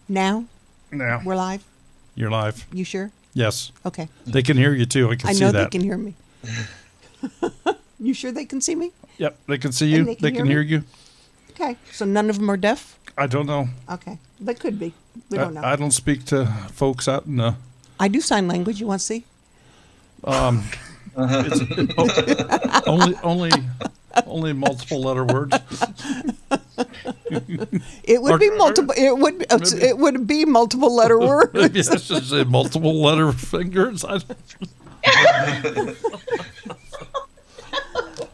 Now? Now. We're live? You're live. You sure? Yes. Okay. They can hear you, too. I can see that. I know they can hear me. You sure they can see me? Yep, they can see you. And They can hear you. Okay. So none of them are deaf? I don't know. Okay. They could be. We don't know. I don't speak to folks out in the... I do sign language. You want to see? It's, only multiple letter words. It would be multiple. It would be multiple letter words. Maybe I should say multiple letter fingers.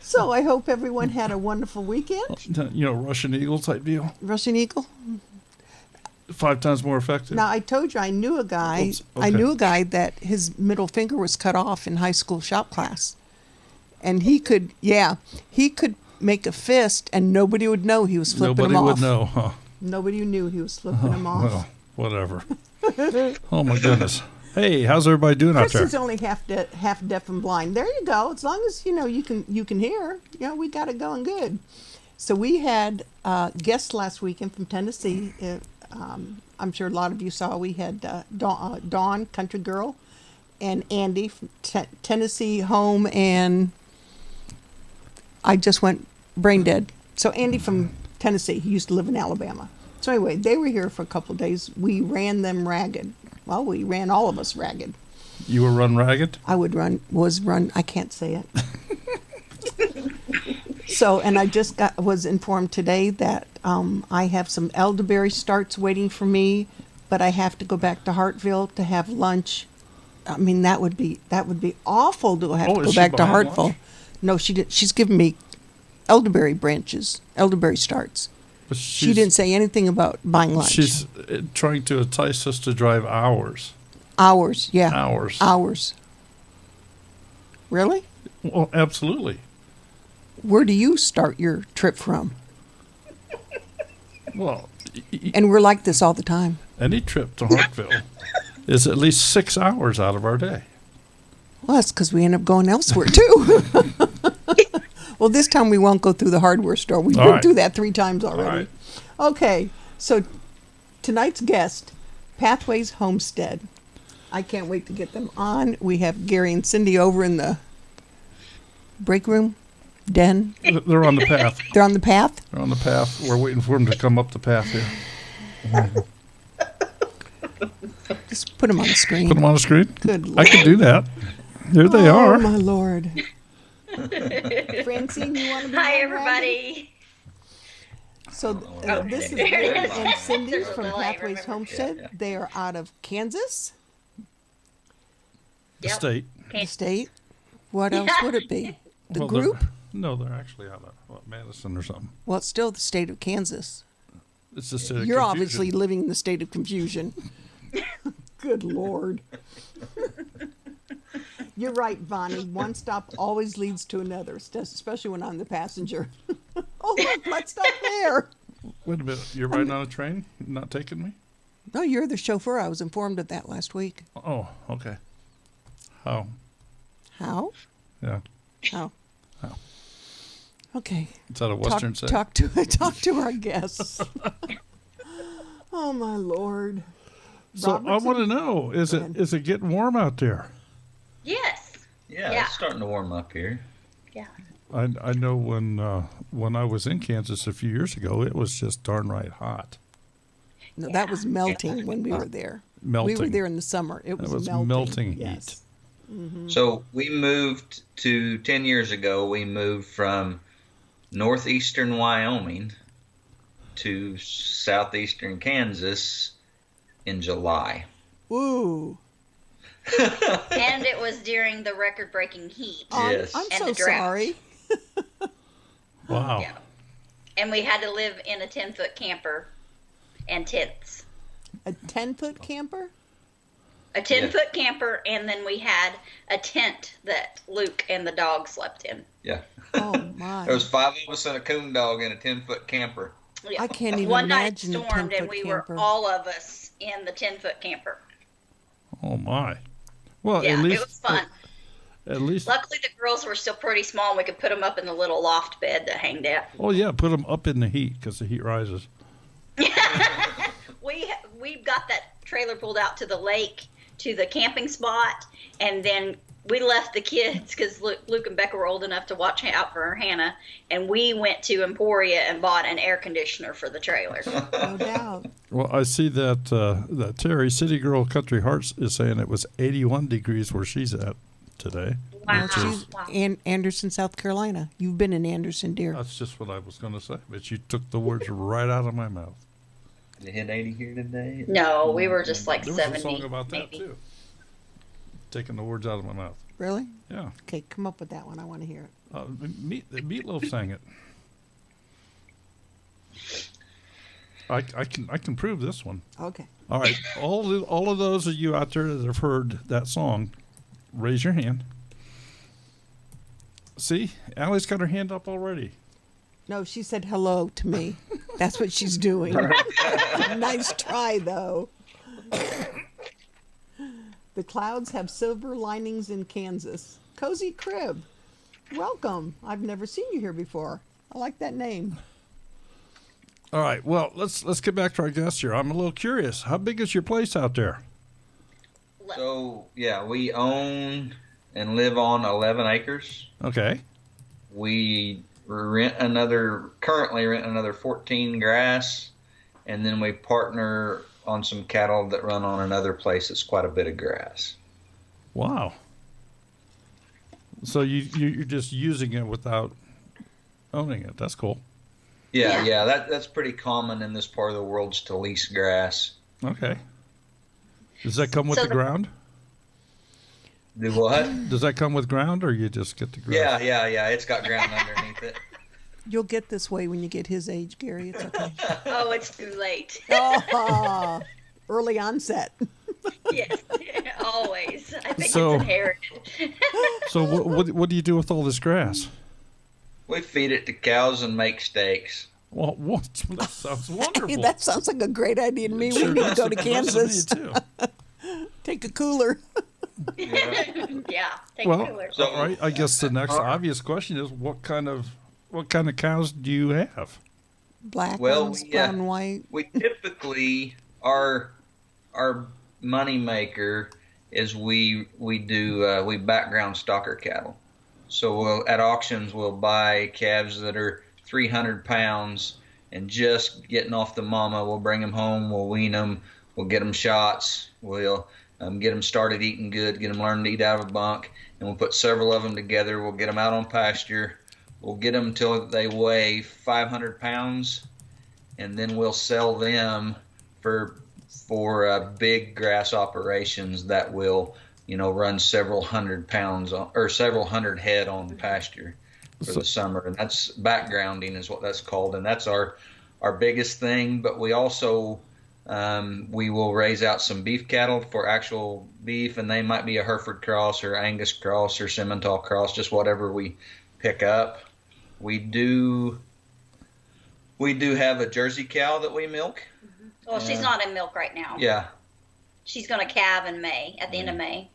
So I hope everyone had a wonderful weekend. Russian eagle type deal. Russian eagle. 5 times more effective. Now I told you I knew a guy. Oops, okay. I knew a guy that his middle finger was cut off in high school shop class, and he could make a fist, and nobody would know he was flipping them off. Nobody would know, huh? Nobody knew he was flipping them off. Well, whatever. Oh my goodness. Hey, how's everybody doing out there? Chris is only half deaf and blind. There you go. As long as you can hear, we got it going good. So we had guests last weekend from Tennessee. I'm sure a lot of you saw. We had Dawn, country girl, and Andy from Tennessee home, and I just went brain dead. So Andy from Tennessee, he used to live in Alabama. So anyway, they were here for a couple of days. We ran them ragged. Well, we ran all of us ragged. You were run ragged? I was run. I can't say it. So, and I just was informed today that I have some elderberry starts waiting for me, but I have to go back to Hartville to have lunch. I mean, that would be awful to have to go back to Hartville. Lunch? No, she did. She's given me elderberry branches, elderberry starts. But she didn't say anything about buying lunch. She's trying to entice us to drive hours. Hours, yeah. Hours. Really? Well, absolutely. Where do you start your trip from? Well, and we're like this all the time. Any trip to Hartville is at least 6 hours out of our day. Well, that's because we end up going elsewhere, too. Well, this time we won't go through the hardware store. We've been through that 3 times already. All right. Okay, so tonight's guest, Pathways Homestead. I can't wait to get them on. We have Gary and Cindy over in the break room. Den. They're on the path. They're on the path? They're on the path. We're waiting for them to come up the path here. Just put them on the screen. Put them on the screen? Good Lord. I can do that. There they are. Oh, my Lord. Francine, you want to be Hi, everybody. So this is Gary and Cindy from Pathways Homestead. Yeah. They are out of Kansas. The state. The state. What else would it be? The group? They're actually out of Madison or something. Well, it's still the state of Kansas. It's the state of You're confusion. obviously living in the state of confusion. Good Lord. You're right, Vonnie. One stop always leads to another, especially when I'm the passenger. Oh, look, let's stop there. Wait a minute. You're riding on a train? Not taking me? No, you're the chauffeur. I was informed of that last week. Oh, okay. How? Yeah. How? Okay. Is that a Western saying? Talk to our guests. Oh my Lord. So Robertson? I want to know: is it getting warm out there? Yes. Yeah, it's starting to warm up here. Yeah. I know when I was in Kansas a few years ago, it was just darn right hot. No, that was melting when we were there. Melting. We were there in the summer. It was melting yes. heat. Mm-hmm. So we moved 10 years ago, we moved from northeastern Wyoming to southeastern Kansas in July. Ooh. And it was during the record-breaking heat. Yes. I'm so sorry. Wow. Yeah. And we had to live in a 10-foot camper and tents. A 10-foot camper? A 10-foot camper, and then we had a tent that Luke and the dog slept in. Yeah. Oh, my. There was 5 of us and a coon dog in a 10-foot camper. Yeah. I can't even One imagine night stormed, and we camper. were all of us in the 10-foot camper. Oh, my. Well, yeah, at least, it was fun. At least. Luckily, the girls were still pretty small, and we could put them up in the little loft bed that hanged out. Oh, yeah, put them up in the heat because the heat rises. we've got that trailer pulled out to the lake, to the camping spot, and then we left the kids because Luke and Becca were old enough to watch out for Hannah, and we went to Emporia and bought an air conditioner for the trailer. No doubt. Well, I see that that Terry, City Girl Country Hearts, is saying it was 81 degrees where she's at today. Wow. She's in Anderson, South Carolina. You've been in Anderson, dear. That's just what I was going to say, but you took the words right out of my mouth. Did it hit 80 here today? No, we were just like There 70. was a song about that, maybe. too. Taking the words out of my mouth. Really? Yeah. Okay, come up with that one. I want to hear it. Meatloaf sang it. I can prove this one. Okay. All right, all of those of you out there that have heard that song, raise your hand. See, Allie's got her hand up already. No, she said hello to me. That's what she's doing. Nice try, though. The clouds have silver linings in Kansas. Cozy Crib. Welcome. I've never seen you here before. I like that name. All right, well, let's get back to our guest here. I'm a little curious. How big is your place out there? So, yeah, we own and live on 11 acres. Okay. We currently rent another 14 grass, and then we partner on some cattle that run on another place that's quite a bit of grass. Wow. So you're just using it without owning it. That's cool. Yeah, that's pretty common in this part of the world, is to lease grass. Okay. Does that come with So the ground? Do what? Does that come with ground, or you just get the grass? Yeah. It's got ground underneath it. You'll get this way when you get his age, Gary. It's okay. Oh, it's too late. Oh, early onset. Yes, always. I think So- it's inherited. So what do you do with all this grass? We feed it to cows and make steaks. Well, what? That sounds wonderful. That sounds like a great idea to me. We Sure need to does. go to It does Kansas. me, too. Take a cooler. Yeah, take Well, coolers. So- all right. I guess the next obvious question is, what kind of cows do you have? Black Well, ones, yeah. brown and white. We typically our money maker is we background stocker cattle. So at auctions we'll buy calves that are 300 pounds and just getting off the mama. We'll bring them home. We'll wean them. We'll get them shots. We'll get them started eating good. Get them learning to eat out of a bunk. And we'll put several of them together. We'll get them out on pasture. We'll get them until they weigh 500 pounds, and then we'll sell them for big grass operations that will, run several hundred pounds or several hundred head on pasture for the summer. And that's backgrounding is what that's called. And that's our biggest thing. But we also, we will raise out some beef cattle for actual beef, and they might be a Hereford cross or Angus cross or Simmental cross, just whatever we pick up. We do have a Jersey cow that we milk. Well, she's not in milk right now. Yeah. She's going to calve in May, at the end of May.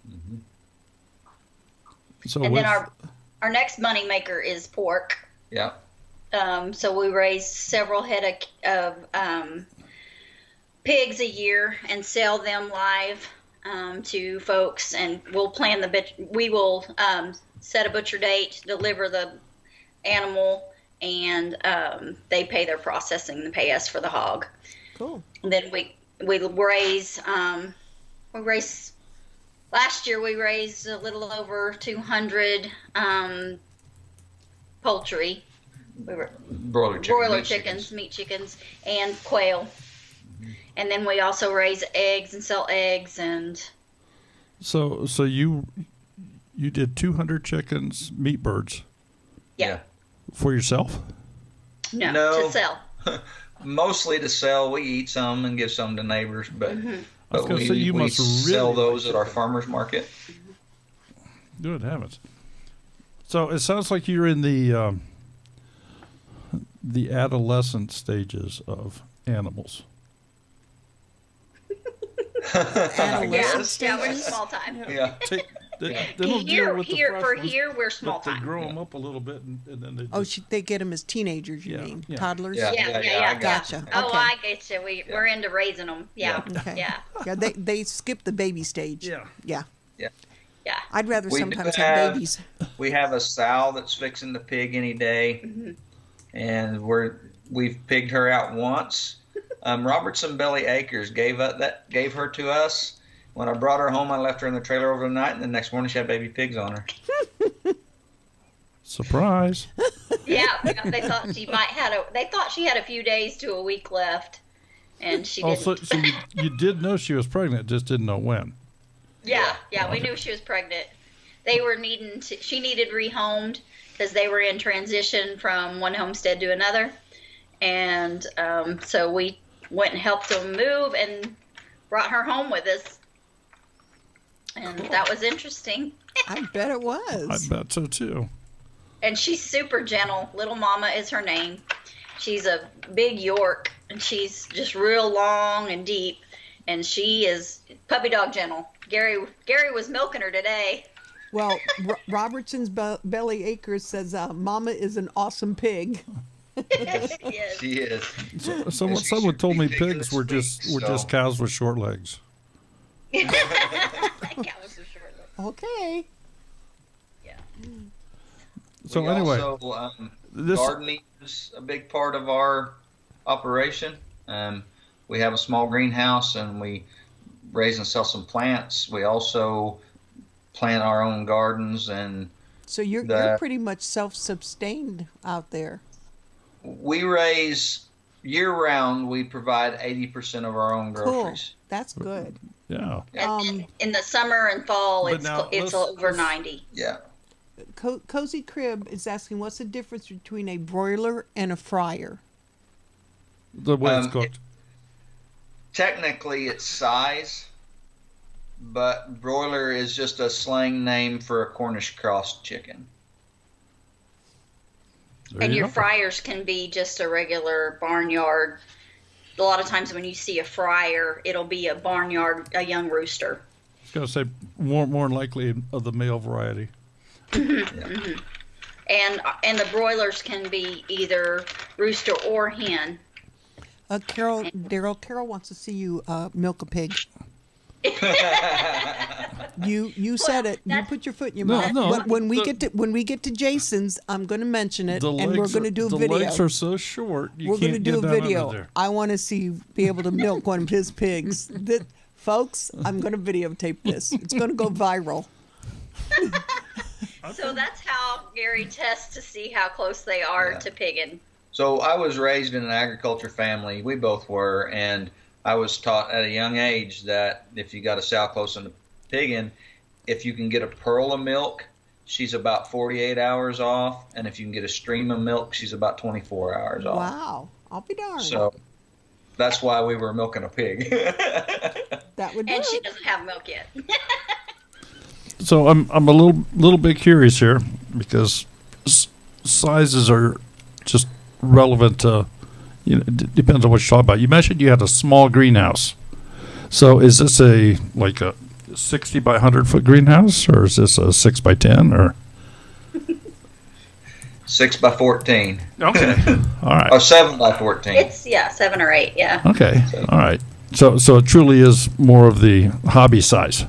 So And with, then our next money maker is pork. Yeah. So we raise several head of pigs a year and sell them live to folks, and we'll plan we will set a butcher date, deliver the animal, and they pay their processing and pay us for the hog. Cool. And then we raise last year we raised a little over 200 poultry. We were broiler chickens, meat chickens, and quail. And then we also raise eggs and sell eggs. And so you did 200 chickens, meat birds yeah. for yourself? No. To sell. Mostly to sell. We eat some and give some to neighbors, but, I but was gonna we, say, you we must really sell like those at our farmers market. Good heavens. So it sounds like you're in the adolescent stages of animals. Adolescent Yeah, we're stages? small time. Yeah. They don't deal with the fresh For ones, here, we're small but they time. grow them up a little bit, and then they. Oh, Just, they get them as teenagers, you Yeah, mean? yeah. Toddlers? Yeah. Yeah. Gotcha. Oh, Okay. I get you. We're into raising them. Yeah. Okay. Yeah. Yeah, they skip the baby stage. Yeah. Yeah. Yeah. Yeah. I'd rather We do sometimes have babies. We have a sow that's fixing the pig any day, and we've pigged her out once. Robertson Belly Acres gave her to us. When I brought her home, I left her in the trailer over the night, and the next morning she had baby pigs on her. surprise. Yeah. They thought she had a few days to a week left, and she Oh, didn't. so you did know she was pregnant, just didn't know when. Yeah, we knew she was pregnant. They were she needed rehomed because they were in transition from one homestead to another. And so we went and helped them move and brought her home with us. And that was interesting. I bet it was. I bet so too. And she's super gentle. Little Mama is her name. She's a big York, and she's just real long and deep. And she is puppy dog gentle. Gary was milking her today. Well, Robertson's Belly Acres says Mama is an awesome pig. Yes. She is. Someone told me pigs were ridiculous just sweet, cows with short legs. That was so short. Okay. Yeah. So We anyway, also, this gardening is a big part of our operation. We have a small greenhouse, and we raise and sell some plants. We also plant our own gardens, and So you're pretty much self-sustained out there. we raise year-round. We provide 80% of our own Cool. groceries. That's good. yeah. And in the summer and fall, But it's now, it's over 90. Yeah. Cozy Crib is asking, what's the difference between a broiler and a fryer? The way it's Um, cooked. Technically, it's size, but broiler is just a slang name for a Cornish cross chicken. There And you your go. fryers can be just a regular barnyard. A lot of times when you see a fryer, it'll be a barnyard, a young rooster. I was gonna say more than likely of the male variety. And the broilers can be either rooster or hen. Daryl wants to see you milk a pig. You said it. You put your foot in your No, mouth. no, When we get to Jason's, I'm going to mention it, The and we're going to do a the video. legs are so short. You We're can't going to do get a down under video. there. I want to be able to milk one of his pigs. Folks, I'm going to videotape this. It's going to go viral. So that's how Gary tests to see how close they are to pigging. So I was raised in an agriculture family. We both were, and I was taught at a young age that if you got a sow close to pigging, if you can get a pearl of milk, she's about 48 hours off, and if you can get a stream of milk, she's about 24 hours off. Wow. I'll be darned. So that's why we were milking a pig. That would do And she it. doesn't have milk yet. So I'm a little bit curious here because sizes are just relevant to, depends on what you're talking about. You mentioned you had a small greenhouse. So is this like a 60 by 100 foot greenhouse, or is this a 6 by 10 or? 6 by 14. Okay. All right. Or 7 by 14. It's 7 or 8, yeah. Okay. All right. So it truly is more of the hobby size.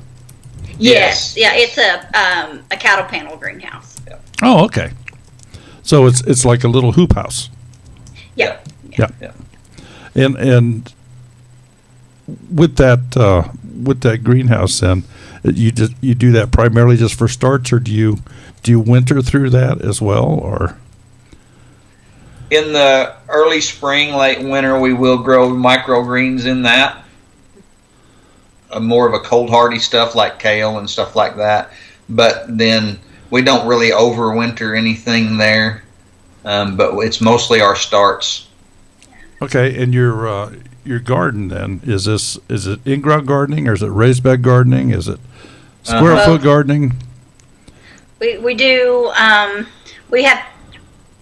Yes. Yeah, it's a cattle panel greenhouse. Oh, okay. So it's like a little hoop house. Yeah. Yeah. Yeah. And with that greenhouse, then you do that primarily just for starts, or do you winter through that as well, or? In the early spring, late winter, we will grow microgreens in that. More of a cold hardy stuff like kale and stuff like that. But then we don't really overwinter anything there. But it's mostly our starts. Okay, and your garden then is it in-ground gardening, or is it raised bed gardening? Is it square foot gardening? We do, we have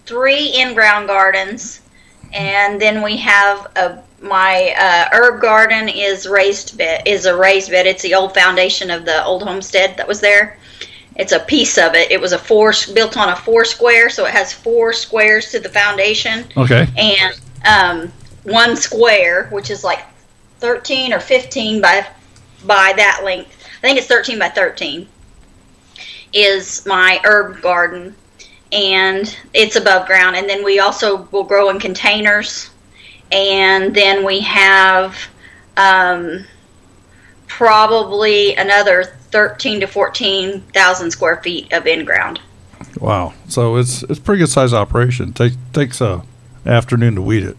3 in-ground gardens, and then we have my herb garden is a raised bed. It's the old foundation of the old homestead that was there. It's a piece of it. It was built on a 4 square, so it has 4 squares to the foundation. Okay. And 1 square, which is like 13 or 15 by that length. I think it's 13 by 13. Is my herb garden, and it's above ground. And then we also will grow in containers. And then we have probably another 13 to 14,000 square feet of in-ground. Wow. So it's a pretty good size operation. Takes a afternoon to weed it.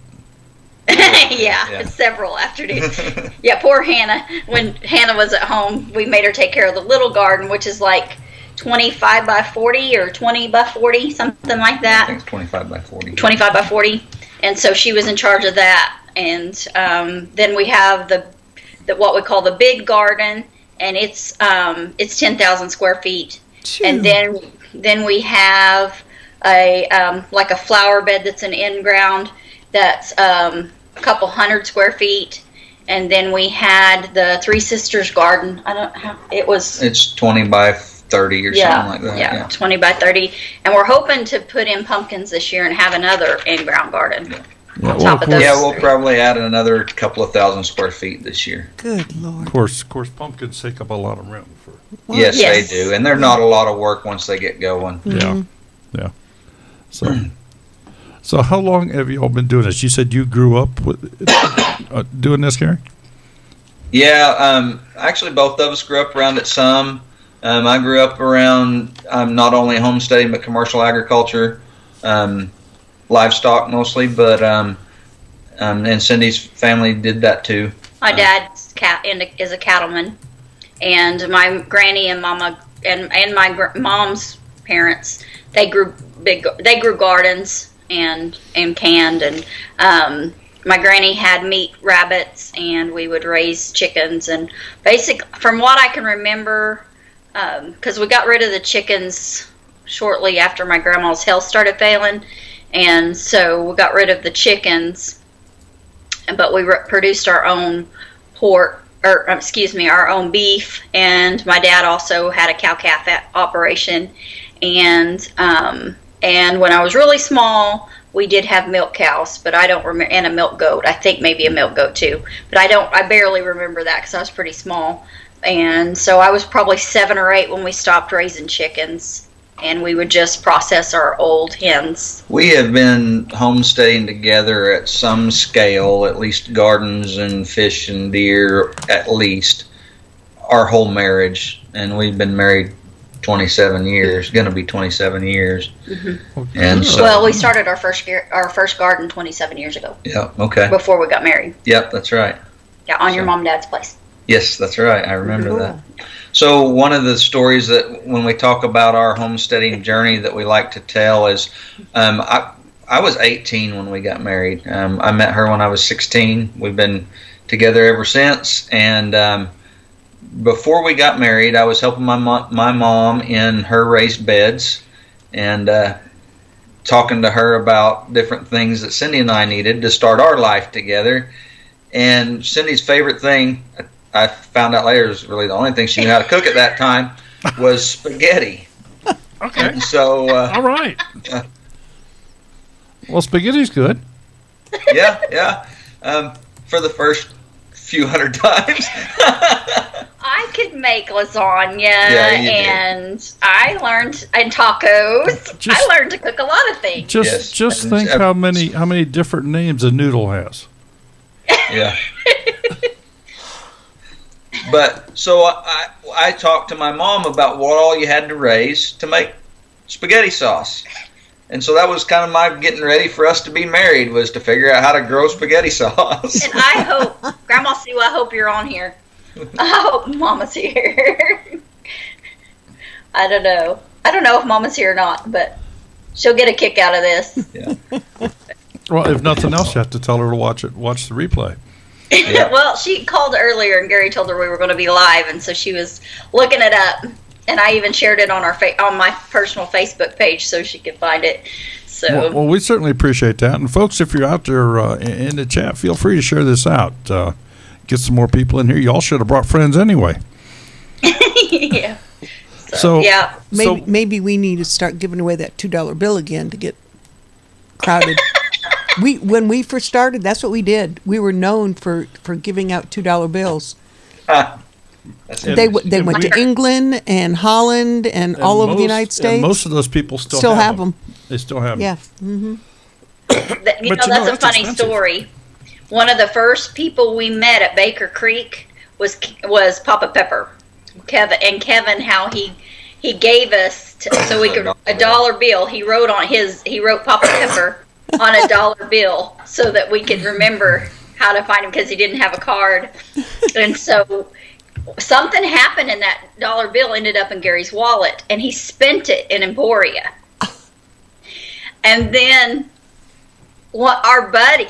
Yeah, it's several afternoons. Yeah, poor Hannah. When Hannah was at home, we made her take care of the little garden, which is like 25 by 40 or 20 by 40, something like that. I think it's 25 by 40. 25 by 40. And so she was in charge of that. And then we have the what we call the big garden, and it's 10,000 square feet. Phew. And then we have like a flower bed that's an in-ground that's a couple hundred square feet. And then we had the Three Sisters garden. I don't know, it's 20 by 30 or something like that. Yeah, 20 by 30. And we're hoping to put in pumpkins this year and have another in-ground garden. Yeah, On top of those. Yeah, we'll probably add another couple of thousand square feet this year. Good Lord. Of course, pumpkins take up a lot of room. Yes, Yes. they do. And they're not a lot of work once they get going. Yeah. So how long have you all been doing this? You said you grew up with doing this, Gary? Yeah, actually both of us grew up around it some. I grew up around not only homesteading but commercial agriculture, livestock mostly, but and Cindy's family did that too. My dad's is a cattleman, and my granny and mama and my mom's parents, they grew gardens and canned, and my granny had meat rabbits, and we would raise chickens. And from what I can remember, because we got rid of the chickens shortly after my grandma's health started failing, and so we got rid of the chickens, but we produced our own our own beef. And my dad also had a cow-calf operation, and when I was really small, we did have milk cows, but I don't remember, and a milk goat. I think maybe a milk goat too, but I barely remember that because I was pretty small. And so I was probably 7 or 8 when we stopped raising chickens, and we would just process our old hens. We have been homesteading together at some scale, at least gardens and fish and deer, at least, our whole marriage. And we've been married 27 years, going to be 27 years. Mm-hmm. And so, well, we started our first garden 27 years ago. Yeah, okay. Before we got married. Yep, that's right. Yeah, on your mom and dad's place. Yes, that's right. I remember Cool. that. So one of the stories that when we talk about our homesteading journey that we like to tell is I was 18 when we got married. I met her when I was 16. We've been together ever since. And before we got married, I was helping my mom in her raised beds and talking to her about different things that Cindy and I needed to start our life together. And Cindy's favorite thing, I found out later, was really the only thing she knew how to cook at that time, was spaghetti. Okay. And so, All right. Well, spaghetti's good. yeah. For the first few hundred times. I could make lasagna, Yeah, you and I learned, and tacos. I learned to cook a lot of things. Just think how many different names a noodle has. Yeah. But so I talked to my mom about what all you had to raise to make spaghetti sauce. And so that was kind of my getting ready for us to be married, was to figure out how to grow spaghetti sauce. And I hope, Grandma Sue, I hope you're on here. I hope Mama's here. I don't know if Mama's here or not, but she'll get a kick out of this. Yeah. Well, if nothing else, you have to tell her to watch the replay. Yeah. Well, she called earlier, and Gary told her we were going to be live, and so she was looking it up. And I even shared it on on my personal Facebook page so she could find it. So Well, we certainly appreciate that. And folks, if you're out there in the chat, feel free to share this out. Get some more people in here. Y'all should have brought friends anyway. yeah. So Yeah. Maybe we need to start giving away that $2 bill again to get crowded. When we first started, that's what we did. We were known for giving out $2 bills. That's They And went to England and Holland and all over the United States. And most of those people Still have them. They still have them. Yeah. Mm-hmm. That's a funny story. One of the first people we met at Baker Creek was Papa Pepper. Kevin, how he gave us so we could a dollar bill. He wrote Papa Pepper on a dollar bill so that we could remember how to find him because he didn't have a card. And so something happened and that dollar bill ended up in Gary's wallet and he spent it in Emporia. And then our buddy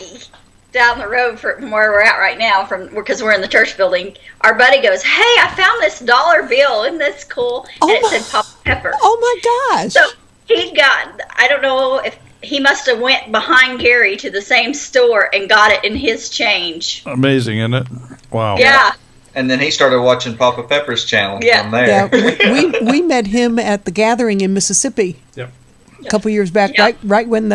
down the road from where we're at right now, because we're in the church building, our buddy goes, "Hey, I found this dollar bill. Isn't this cool?" And it said Papa Pepper. Oh my gosh! So I don't know if he must have went behind Gary to the same store and got it in his change. Amazing, isn't it? Wow. Yeah. And then he started watching Papa Pepper's channel from there. Yeah, we met him at the gathering in Mississippi. Yep. A couple years back, Yep. right when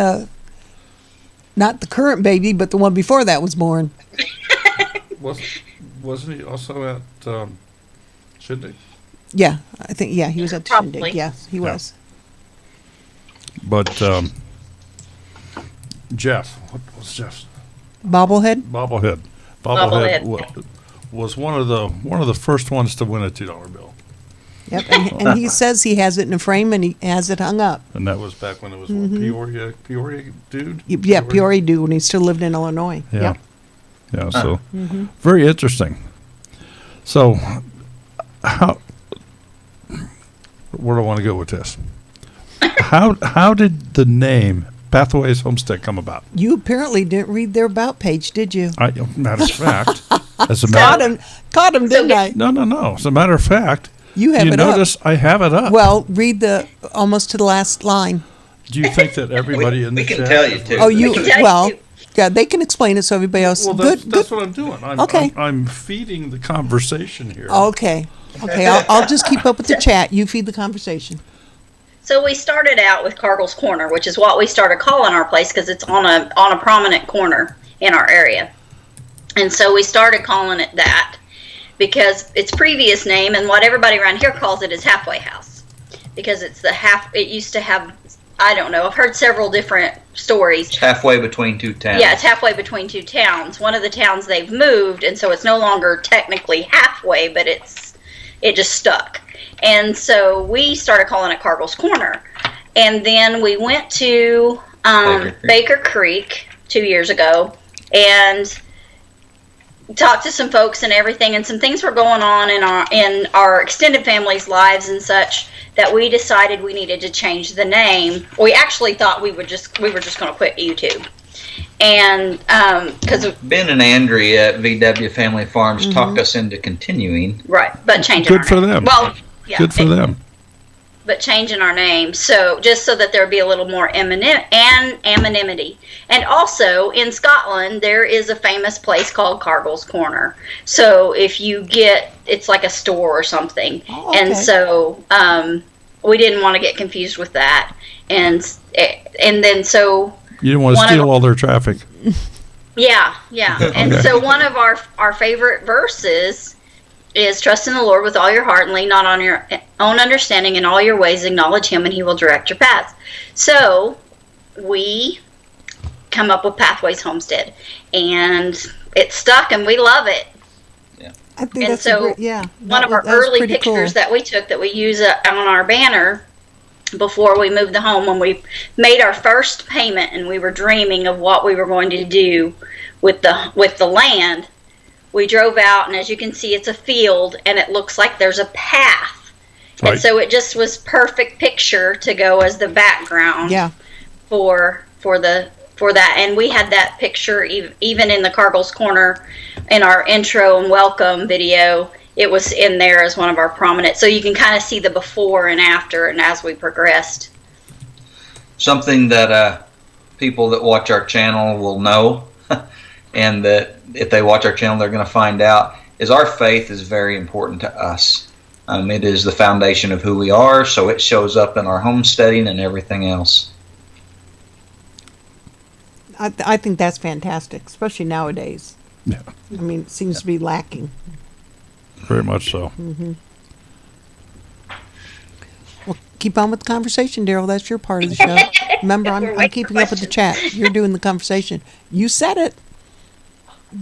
not the current baby, but the one before that was born. Wasn't he also at Shindig? Yeah, I think he was at the Probably. Shindig. Yeah, he was. But Jeff, what was Jeff's Bobblehead. bobblehead? Bobblehead. Was one of the first ones to win a $2 bill, Yep, and he says he has it in a frame and he has it hung up. and that was back when it was what, Peoria dude. Yeah, Peoria dude when he still lived in Illinois. Yeah. Yep. Yeah, so very interesting. So, where do I want to go with this? How did the name Pathways Homestead come about? You apparently didn't read their about page, did you? Matter of fact, as a Caught matter, him, didn't I? no. As a matter of fact, You have it up. notice I have it up. Well, read almost to the last line. Do you think that everybody in the we can chat tell you too. Oh, We can tell you. yeah, they can explain it so everybody else. Well, that's what I'm doing. Okay. I'm feeding the conversation here. Okay. I'll just keep up with the chat. You feed the conversation. So we started out with Cargill's Corner, which is what we started calling our place because it's on a prominent corner in our area. And so we started calling it that because its previous name and what everybody around here calls it is Halfway House. Because it used to have, I don't know, I've heard several different stories. It's halfway between two towns. Yeah, it's halfway between two towns. One of the towns they've moved, and so it's no longer technically halfway, but it just stuck. And so we started calling it Cargill's Corner. And then we went to Baker Creek 2 years ago and talked to some folks and everything, and some things were going on in our extended family's lives and such that we decided we needed to change the name. We actually thought we were just going to quit YouTube. And because Ben and Andrea at VW Family Farms talked us into continuing. right, but changing Good our for name. them. Well, yeah, Good for them. but changing our name, so just so that there would be a little more anonymity. And also in Scotland there is a famous place called Cargill's Corner. So if you it's like a store or something. Oh, okay. And so we didn't want to get confused with that. And then so You didn't want to steal all their traffic. yeah. And Okay. so one of our favorite verses is trust in the Lord with all your heart and lean not on your own understanding. In all your ways acknowledge him and he will direct your paths. So we come up with Pathways Homestead and it stuck and we love it. I think And that's so one of our early pictures that we took that we use on our banner before we moved the home, when we made our first payment and we were dreaming of what we were going to do with the land, we drove out and as you can see it's a field and it looks like there's a path. Right. And so it just was perfect picture to go as the background for that. And we had that picture even in the Cargill's Corner in our intro and welcome video. It was in there as one of our prominent, so you can kind of see the before and after and as we progressed. Something that people that watch our channel will know, and that if they watch our channel, they're going to find out, is our faith is very important to us. It is the foundation of who we are, so it shows up in our homesteading and everything else. I think that's fantastic, especially nowadays. Yeah, I mean, it seems to be lacking. very much so. Well, keep on with the conversation, Daryl. That's your part of the show. Remember, I'm keeping up with the chat. You're doing the conversation. You said it.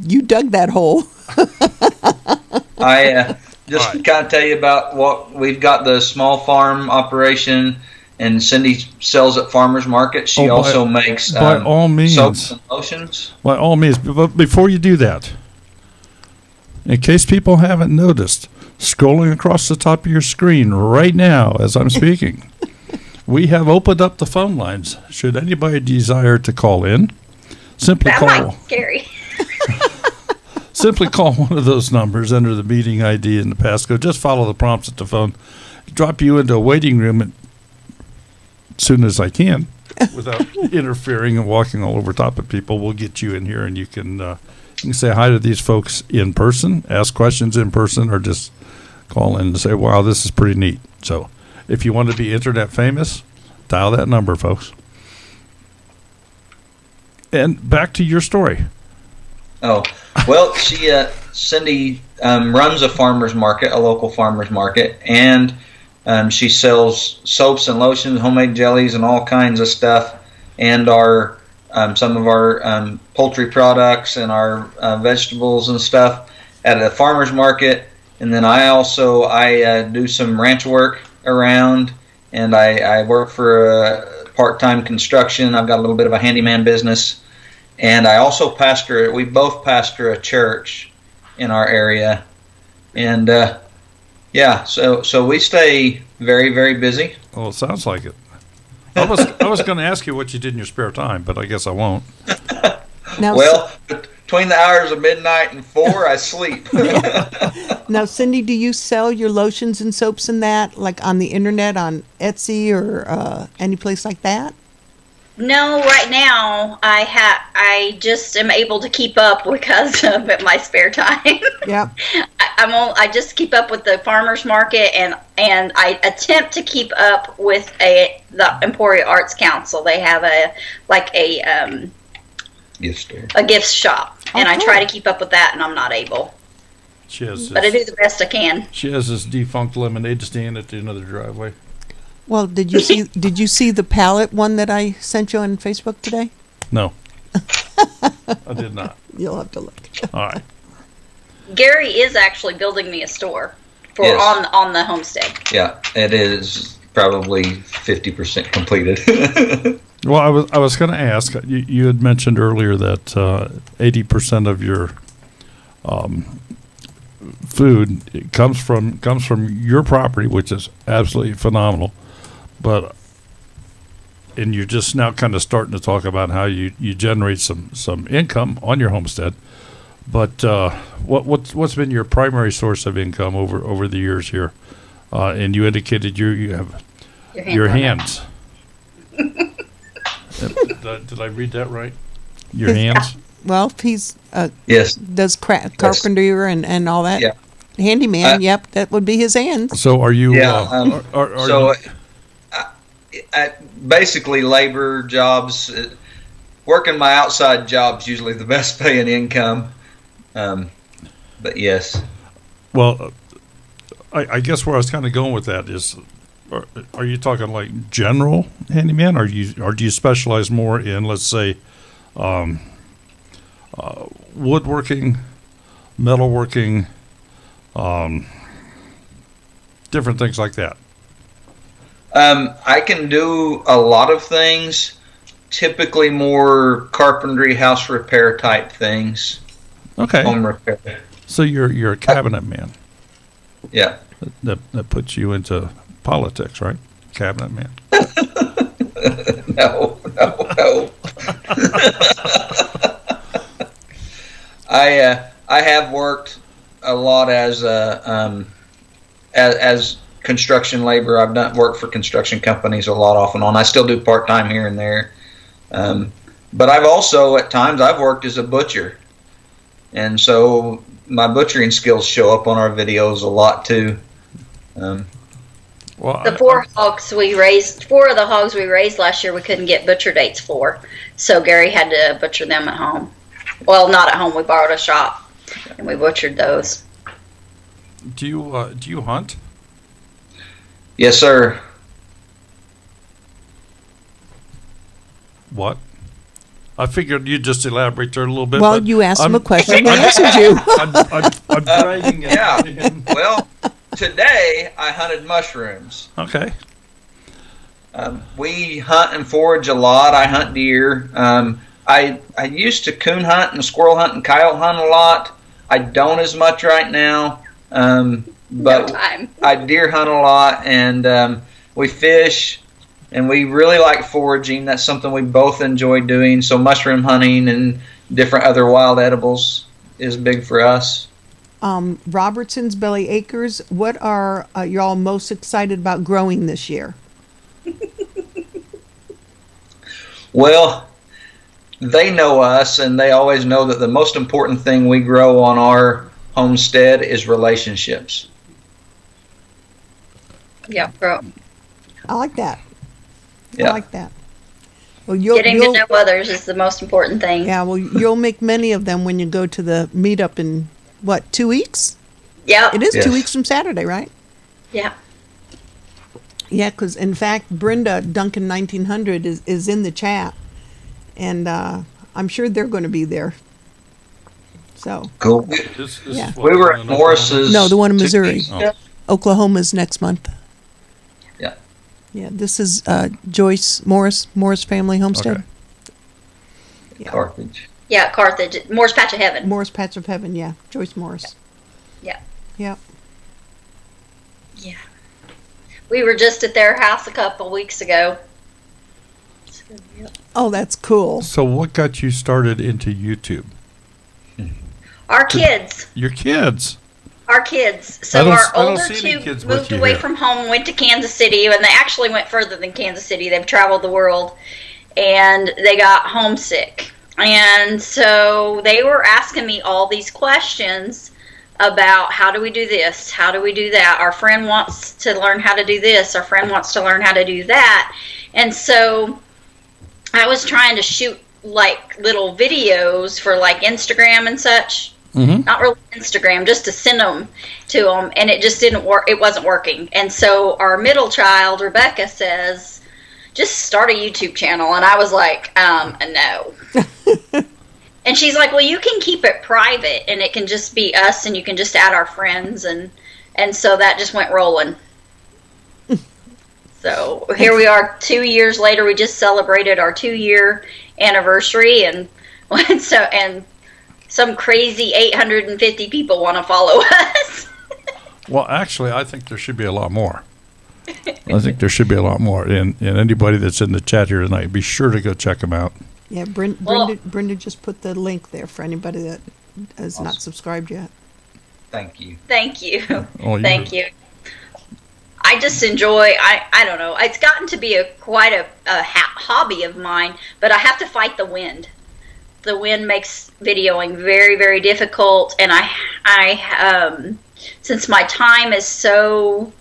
You dug that hole. I just kind of tell you about what we've got, the small farm operation, and Cindy sells at farmers market. She also makes by all means, soaps and lotions. By all means, but before you do that, in case people haven't noticed, scrolling across the top of your screen right now as I'm speaking, we have opened up the phone lines. Should anybody desire to call in, simply That call. might be scary. Simply call one of those numbers, enter the meeting ID and the passcode. Just follow the prompts at the phone. Drop you into a waiting room as soon as I can, without interfering and walking all over top of people. We'll get you in here, and you can say hi to these folks in person, ask questions in person, or just call in and say, "Wow, this is pretty neat." So, if you want to be internet famous, dial that number, folks. And back to your story. Oh, well, Cindy runs a farmer's market, a local farmer's market, and she sells soaps and lotions, homemade jellies, and all kinds of stuff, and our some of our poultry products and our vegetables and stuff at a farmer's market. And then I do some ranch work around, and I work for a part-time construction. I've got a little bit of a handyman business. And I also we both pastor a church in our area. And so we stay very, very busy. Well, it sounds like it. I was going to ask you what you did in your spare time, but I guess I won't. Now, Well, between the hours of midnight and 4, I sleep. now, Cindy, do you sell your lotions and soaps and that, like on the internet, on Etsy or any place like that? No, right now I just am able to keep up because of my spare time. Yep. I just keep up with the farmers market, and I attempt to keep up with the Emporia Arts Council. They have a Gift store. a gift shop, and I cool. try to keep up with that, and I'm not able. But I do the best I can. She has this defunct lemonade stand at the end of the driveway. Well, did you see the palette one that I sent you on Facebook today? No, I did not. You'll have to look. All right. Gary is actually building me a store for Yes. on the homestead. Yeah, it is probably 50% completed. Well, I was going to ask. You had mentioned earlier that 80% of your food comes from your property, which is absolutely phenomenal. And you're just now kind of starting to talk about how you generate some income on your homestead. But what's been your primary source of income over the years here? And you indicated you have your hands. Did I read that right? Your hands? Well, he's Yes. does carpentry and all that. Yeah. Handyman. Yep, that would be his hands. So are you? Yeah, Are So you, basically labor jobs, working my outside job's usually the best paying income. But yes. well, I guess where I was kind of going with that is, are you talking like general handyman, or do you specialize more in, let's say, woodworking, metalworking, different things like that? I can do a lot of things, typically more carpentry, house repair type things. Okay. Home repair. So you're a cabinet man. Yeah. That puts you into politics, right? Cabinet man. No. I have worked a lot as construction labor. I've done work for construction companies a lot off and on. I still do part time here and there. But I've also, at times, I've worked as a butcher. And so my butchering skills show up on our videos a lot too. Well, The four of the hogs we raised last year, we couldn't get butcher dates for. So Gary had to butcher them at home. Well, not at home. We borrowed a shop and we butchered those. do you hunt? Yes, sir. What? I figured you'd just elaborate there a little bit. Well, but you asked him a I'm- question, he answered you. I'm dragging it. Yeah. Well, today I hunted mushrooms. Okay. We hunt and forage a lot. I hunt deer. I used to coon hunt and squirrel hunt and coyote hunt a lot. I don't as much right now. But No time. I deer hunt a lot, and we fish, and we really like foraging. That's something we both enjoy doing. So mushroom hunting and different other wild edibles is big for us. Robertson's Belly Acres, what are y'all most excited about growing this year? Well, they know us, and they always know that the most important thing we grow on our homestead is relationships. Yeah, bro. I like that. Yeah. I like that. Well, you'll, Getting to you'll know others is the most important thing. yeah, well, you'll make many of them when you go to the meetup in, what, 2 weeks? Yep. It is Yes. 2 weeks from Saturday, right? Yeah. Yeah, because in fact, Brenda Duncan 1900 is in the chat, and I'm sure they're going to be there. So, Cool. This Yeah. is We were at Morris's. no, the one in 2 Missouri. weeks ago. Oklahoma's next month. Yeah. Yeah, this is Joyce Morris Family Homestead. Okay. Yeah. Carthage. Yeah, Carthage. Moore's Patch of Heaven. Morris Patch of Heaven, yeah. Joyce Morris. Yeah. Yeah. Yeah. We were just at their house a couple weeks ago. Oh, that's cool. So what got you started into YouTube? Our kids. Your kids. Our kids. I So don't- our I don't older see any two kids with moved you away here. from home and went to Kansas City, and they actually went further than Kansas City. They've traveled the world, and they got homesick. And so they were asking me all these questions about how do we do this? How do we do that? Our friend wants to learn how to do this. Our friend wants to learn how to do that. And so I was trying to shoot like little videos for like Instagram and such. Mm-hmm. Not really Instagram, just to send them to them, and it just didn't work. It wasn't working. And so our middle child, Rebecca, says, just start a YouTube channel. And I was like, no. And she's like, well, you can keep it private, and it can just be us, and you can just add our friends. And so that just went rolling. So here we are 2 years later. We just celebrated our 2-year anniversary, and some crazy 850 people want to follow us. Well, actually, I think there should be a lot more. I think there should be a lot more. And anybody that's in the chat here tonight, be sure to go check them out. Yeah, Well- Brenda just put the link there for anybody that has not subscribed yet. Thank you. Thank you. Oh, Thank you. I just enjoy, I don't know, it's gotten to be quite a hobby of mine, but I have to fight the wind. The wind makes videoing very, very difficult, and I since my time is so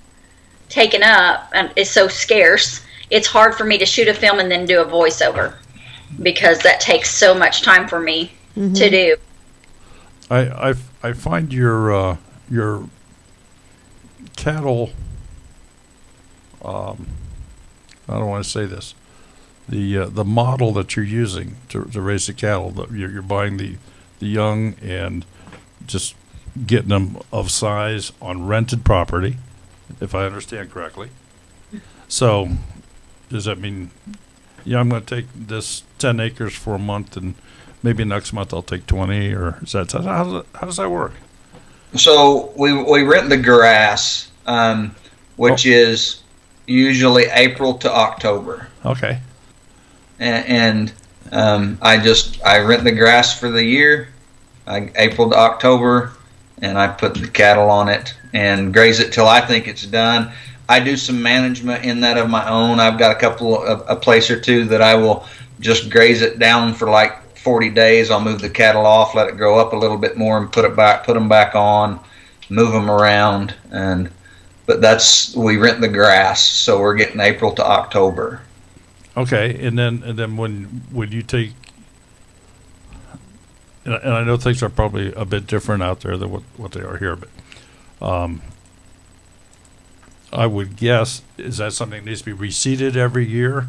taken up and is so scarce, it's hard for me to shoot a film and then do a voiceover, because that takes so much time for me to do. I find your cattle. I don't want to say this. The model that you're using to raise the cattle, you're buying the young and just getting them of size on rented property, if I understand correctly. So, does that mean, yeah, I'm going to take this 10 acres for a month, and maybe next month I'll take 20, or is that how does that work? So we rent the grass, which is usually April to October. Okay. And I rent the grass for the year, April to October, and I put the cattle on it and graze it till I think it's done. I do some management in that of my own. I've got a place or two that I will just graze it down for like 40 days. I'll move the cattle off, let it grow up a little bit more, and put them back on, move them around. But we rent the grass, so we're getting April to October. Okay, and then when you take, and I know things are probably a bit different out there than what they are here, but I would guess, is that something that needs to be reseeded every year?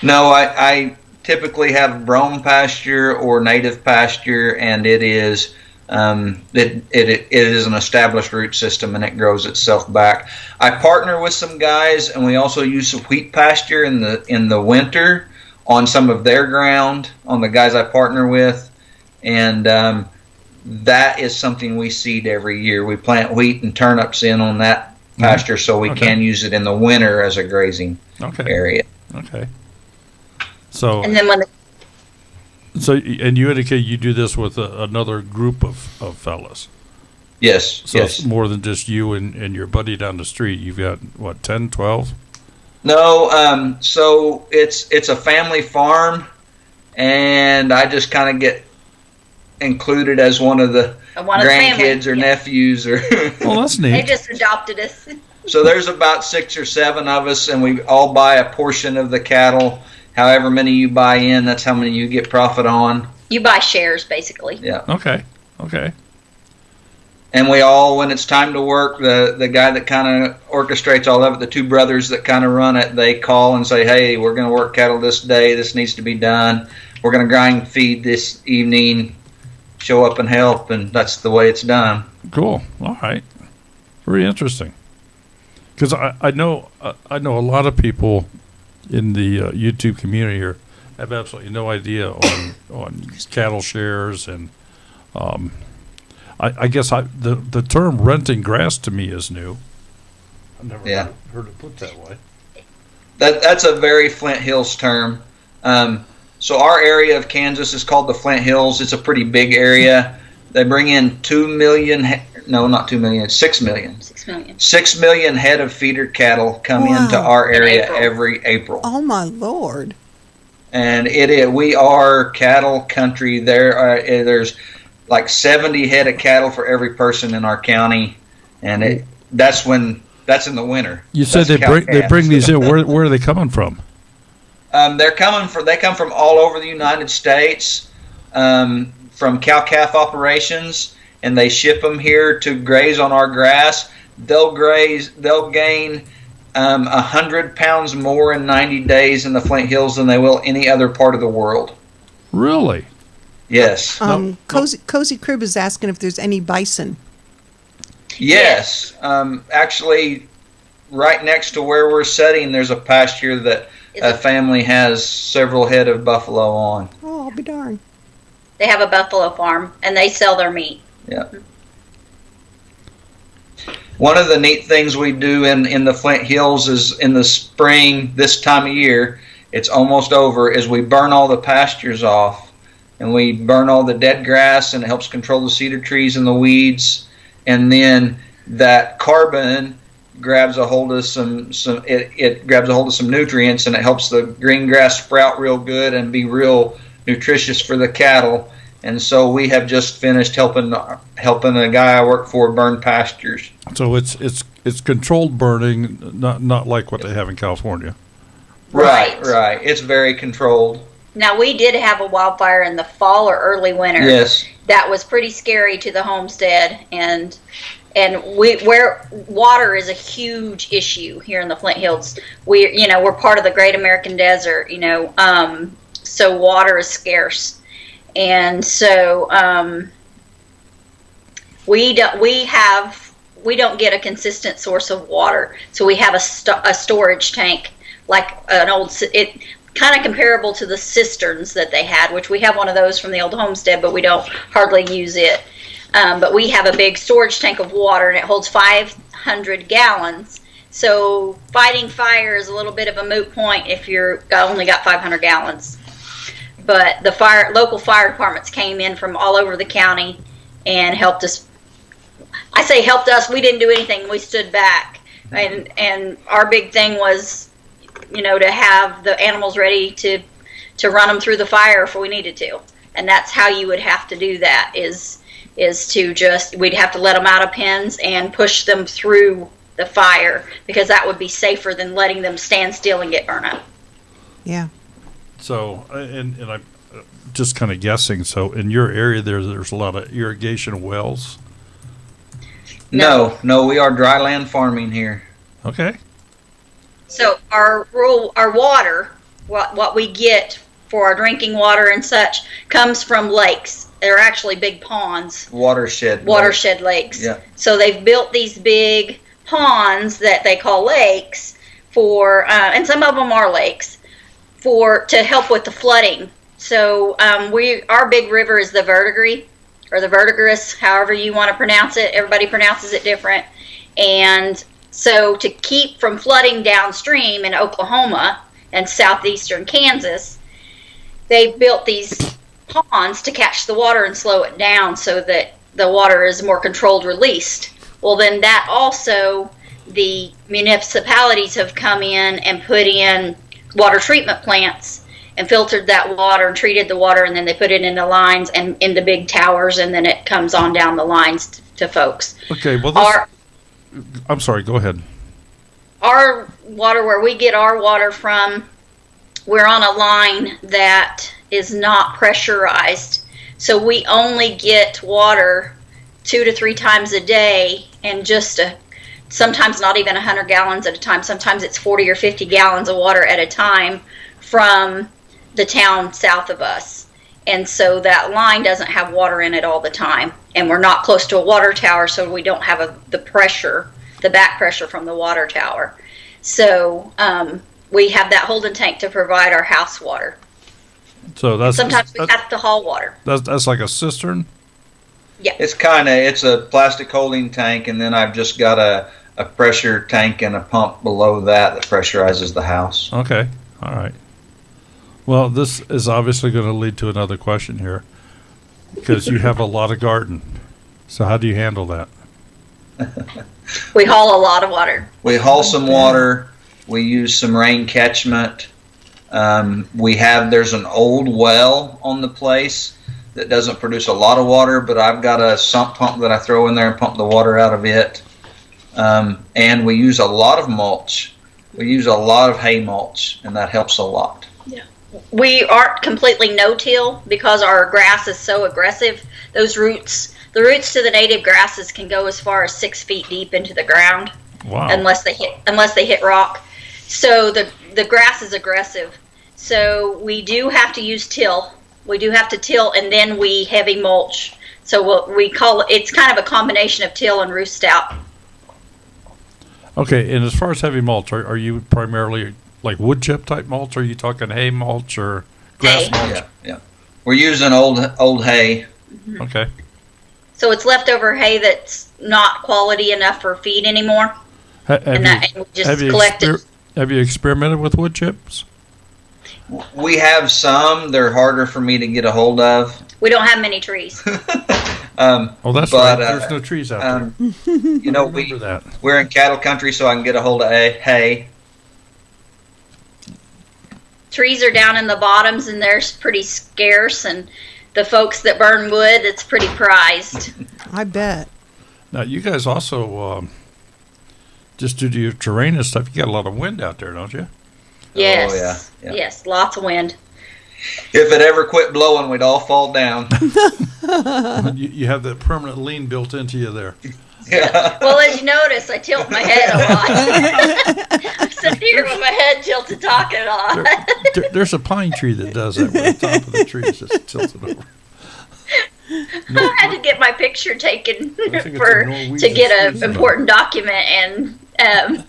No, I typically have brome pasture or native pasture, and it is it is an established root system, and it grows itself back. I partner with some guys, and we also use some wheat pasture in the winter on some of their ground, on the guys I partner with, and that is something we seed every year. We plant wheat and turnips in on that pasture, so we can use it in the winter as a grazing area. Okay. So And then when and you indicate you do this with another group of fellas. Yes. So yes. it's more than just you and your buddy down the street. You've got what, 10, 12? No, so it's a family farm, and I just kind of get included as one of the grandkids or nephews or. Well, that's neat. they just adopted us. So there's about 6 or 7 of us, and we all buy a portion of the cattle. However many you buy in, that's how many you get profit on. You buy shares, basically. Yeah. Okay. And we all, when it's time to work, the guy that kind of orchestrates all of it, the 2 brothers that kind of run it, they call and say, hey, we're going to work cattle this day. This needs to be done. We're going to grind feed this evening. Show up and help, and that's the way it's done. Cool. All right. Very interesting. Because I know a lot of people in the YouTube community here have absolutely no idea on cattle shares, and I guess the term renting grass to me is new. I've never heard it put that way. That's a very Flint Hills term. So our area of Kansas is called the Flint Hills. It's a pretty big area. They bring in 2 million, no, not 2 million, 6 million. 6 million. 6 million head of feeder cattle come into our area every April. Oh my Lord! And we are cattle country. There's like 70 head of cattle for every person in our county, and that's in the winter. You said they bring these in. Where are they coming from? They come from all over the United States, from cow-calf operations, and they ship them here to graze on our grass. They'll gain 100 pounds more in 90 days in the Flint Hills than they will any other part of the world. Really? Yes. Cozy Crib is asking if there's any bison. Yes. Actually, right next to where we're sitting, there's a pasture that a family has several head of buffalo on. Oh, I'll be darned. They have a buffalo farm, and they sell their meat. Yeah. One of the neat things we do in the Flint Hills is in the spring, this time of year, it's almost over, is we burn all the pastures off, and we burn all the dead grass, and it helps control the cedar trees and the weeds, and then that carbon grabs a hold of some nutrients, and it helps the green grass sprout real good and be real nutritious for the cattle. And so we have just finished helping a guy I work for burn pastures. So it's controlled burning, not like what they have in California. Right. It's very controlled. Now, we did have a wildfire in the fall or early winter. Yes. That was pretty scary to the homestead, and where water is a huge issue here in the Flint Hills. We're part of the Great American Desert, so water is scarce. And so we don't get a consistent source of water. So we have a storage tank, like it kind of comparable to the cisterns that they had, which we have one of those from the old homestead, but we don't hardly use it. But we have a big storage tank of water, and it holds 500 gallons. So fighting fire is a little bit of a moot point if you're only got 500 gallons. But the local fire departments came in from all over the county and helped us. I say helped us. We didn't do anything. We stood back, and our big thing was to have the animals ready to run them through the fire if we needed to. And that's how you would have to do that, is to we'd have to let them out of pens and push them through the fire, because that would be safer than letting them stand still and get burned up. Yeah. So, and I'm just kind of guessing, so in your area there's a lot of irrigation wells? No, we are dry land farming here. Okay. So our water, what we get for our drinking water and such, comes from lakes. They're actually big ponds. Watershed lakes. Yeah. So they've built these big ponds that they call lakes for, and some of them are lakes, to help with the flooding. So our big river is the Verdigris, or the Verdigris, however you want to pronounce it. Everybody pronounces it different. And so to keep from flooding downstream in Oklahoma and southeastern Kansas, they built these ponds to catch the water and slow it down so that the water is more controlled released. Well, then that also, the municipalities have come in and put in water treatment plants and filtered that water and treated the water, and then they put it in the lines and in the big towers, and then it comes on down the lines to folks. Okay, well, I'm sorry, go ahead. Our water, where we get our water from, we're on a line that is not pressurized. So we only get water 2 to 3 times a day, and sometimes not even 100 gallons at a time. Sometimes it's 40 or 50 gallons of water at a time from the town south of us. And so that line doesn't have water in it all the time. And we're not close to a water tower, so we don't have the back pressure from the water tower. So we have that holding tank to provide our house water. So sometimes we have to haul water. That's like a cistern? Yeah. It's a plastic holding tank, and then I've just got a pressure tank and a pump below that pressurizes the house. Okay. All right. Well, this is obviously going to lead to another question here, because you have a lot of garden. So how do you handle that? We haul a lot of water. We haul some water. We use some rain catchment. There's an old well on the place that doesn't produce a lot of water, but I've got a sump pump that I throw in there and pump the water out of it. And we use a lot of mulch. We use a lot of hay mulch, and that helps a lot. Yeah. We aren't completely no-till because our grass is so aggressive. The roots to the native grasses can go as far as 6 feet deep into the ground. Wow. Unless they hit rock. So the grass is aggressive. So we do have to use till. We do have to till, and then we heavy mulch. So it's kind of a combination of till and roost out. Okay, and as far as heavy mulch, are you primarily like wood chip type mulch? Or are you talking hay mulch or grass Hay. mulch? Yeah. We're using old hay. Mm-hmm. Okay. So it's leftover hay that's not quality enough for feed anymore. And we just collect it. Have you experimented with wood chips? We have some. They're harder for me to get a hold of. We don't have many trees. That's right. There's no trees out there. Remember that. We're in cattle country, so I can get a hold of hay. Trees are down in the bottoms, and they're pretty scarce, and the folks that burn wood, it's pretty prized. I bet. Now, you guys also, just due to your terrain and stuff, you got a lot of wind out there, don't you? Yes. Oh, yeah. Yes, lots of wind. If it ever quit blowing, we'd all fall down. You have that permanent lean built into you there. Yeah. Well, as you notice, I tilt my head a lot. I'm sitting here with my head tilted talking a lot. There's a pine tree that does that, where the top of the tree is just tilted over. I had to get my picture taken to get an important document, and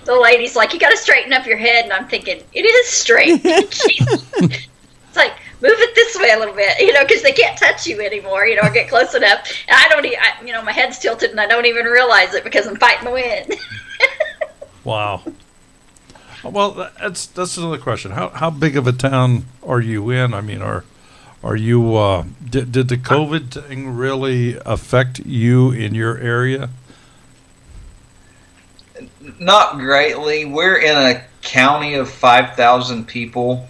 the lady's like, "You got to straighten up your head," and I'm thinking, "It is straight." It's like, move it this way a little bit, because they can't touch you anymore. I get close enough, and my head's tilted, and I don't even realize it because I'm fighting the wind. Wow. Well, that's another question. How big of a town are you in? I mean, are you? Did the COVID thing really affect you in your area? Not greatly. We're in a county of 5,000 people.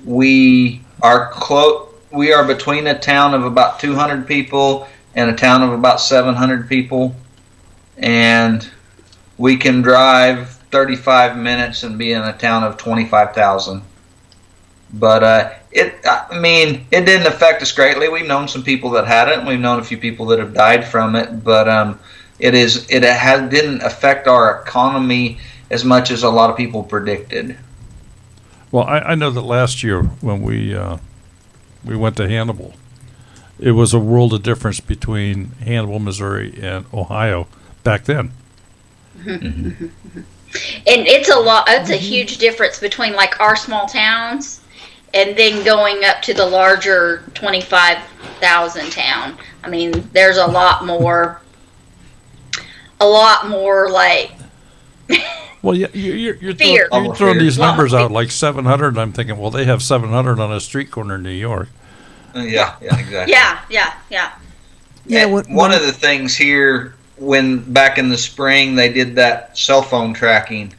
We are between a town of about 200 people and a town of about 700 people, and we can drive 35 minutes and be in a town of 25,000. But it didn't affect us greatly. We've known some people that had it, and we've known a few people that have died from it. But didn't affect our economy as much as a lot of people predicted. Well, I know that last year when we went to Hannibal, it was a world of difference between Hannibal, Missouri, and Ohio back then. And it's a huge difference between like our small towns and then going up to the larger 25,000 town. I mean, there's a lot more like. Well, yeah, you're Fear. throwing these numbers out like 700, and I'm thinking, well, they have 700 on a street corner in New York. Yeah, exactly. Yeah. One of the things here, when back in the spring they did that cell phone tracking,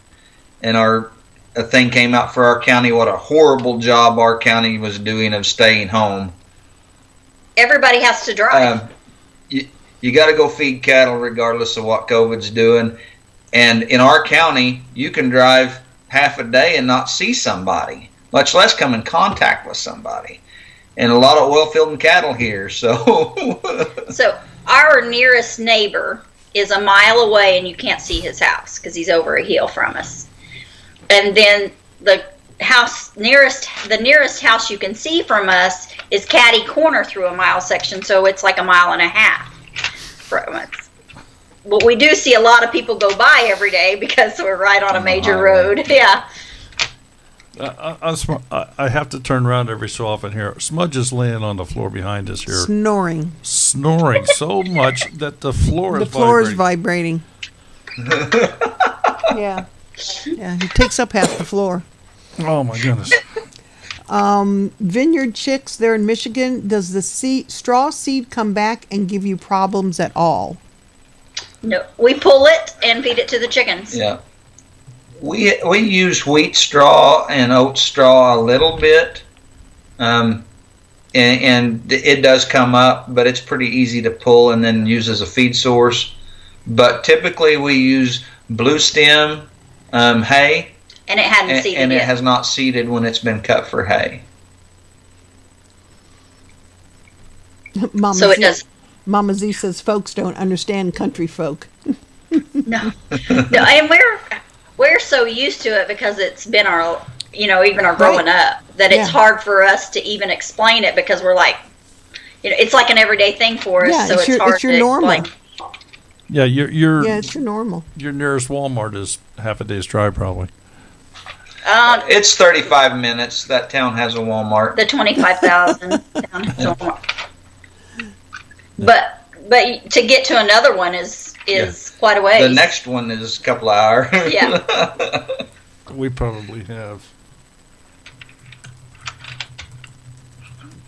and a thing came out for our county, what a horrible job our county was doing of staying home. Everybody has to drive. You got to go feed cattle regardless of what COVID's doing. And in our county, you can drive half a day and not see somebody, much less come in contact with somebody. And a lot of oil field and cattle here. So our nearest neighbor is a mile away, and you can't see his house because he's over a hill from us. And then the nearest house you can see from us is catty corner through a mile section, so it's like a mile and a half from us. But we do see a lot of people go by every day because we're right on a major road. Yeah. I have to turn around every so often here. Smudge is laying on the floor behind us here. Snoring So much that the floor is vibrating. Yeah. He takes up half the floor. Oh my goodness. Vineyard Chicks there in Michigan, does the straw seed come back and give you problems at all? No, we pull it and feed it to the chickens. Yeah. We use wheat straw and oat straw a little bit, and it does come up, but it's pretty easy to pull and then use as a feed source. But typically we use blue stem hay, and it hadn't seeded and it yet. has not seeded when it's been cut for hay. Mama Z says folks don't understand country folk. No, and we're so used to it because it's been our, even our growing up, that it's hard for us to even explain it because we're like, it's like an everyday thing for us. Yeah, so it's hard to normal. explain. Yeah, it's your normal. Your nearest Walmart is half a day's drive, probably. It's 35 minutes. That town has a Walmart. The 25,000 town has a Walmart. But to get to another one is quite a ways. The next one is a couple of hours. Yeah. We probably have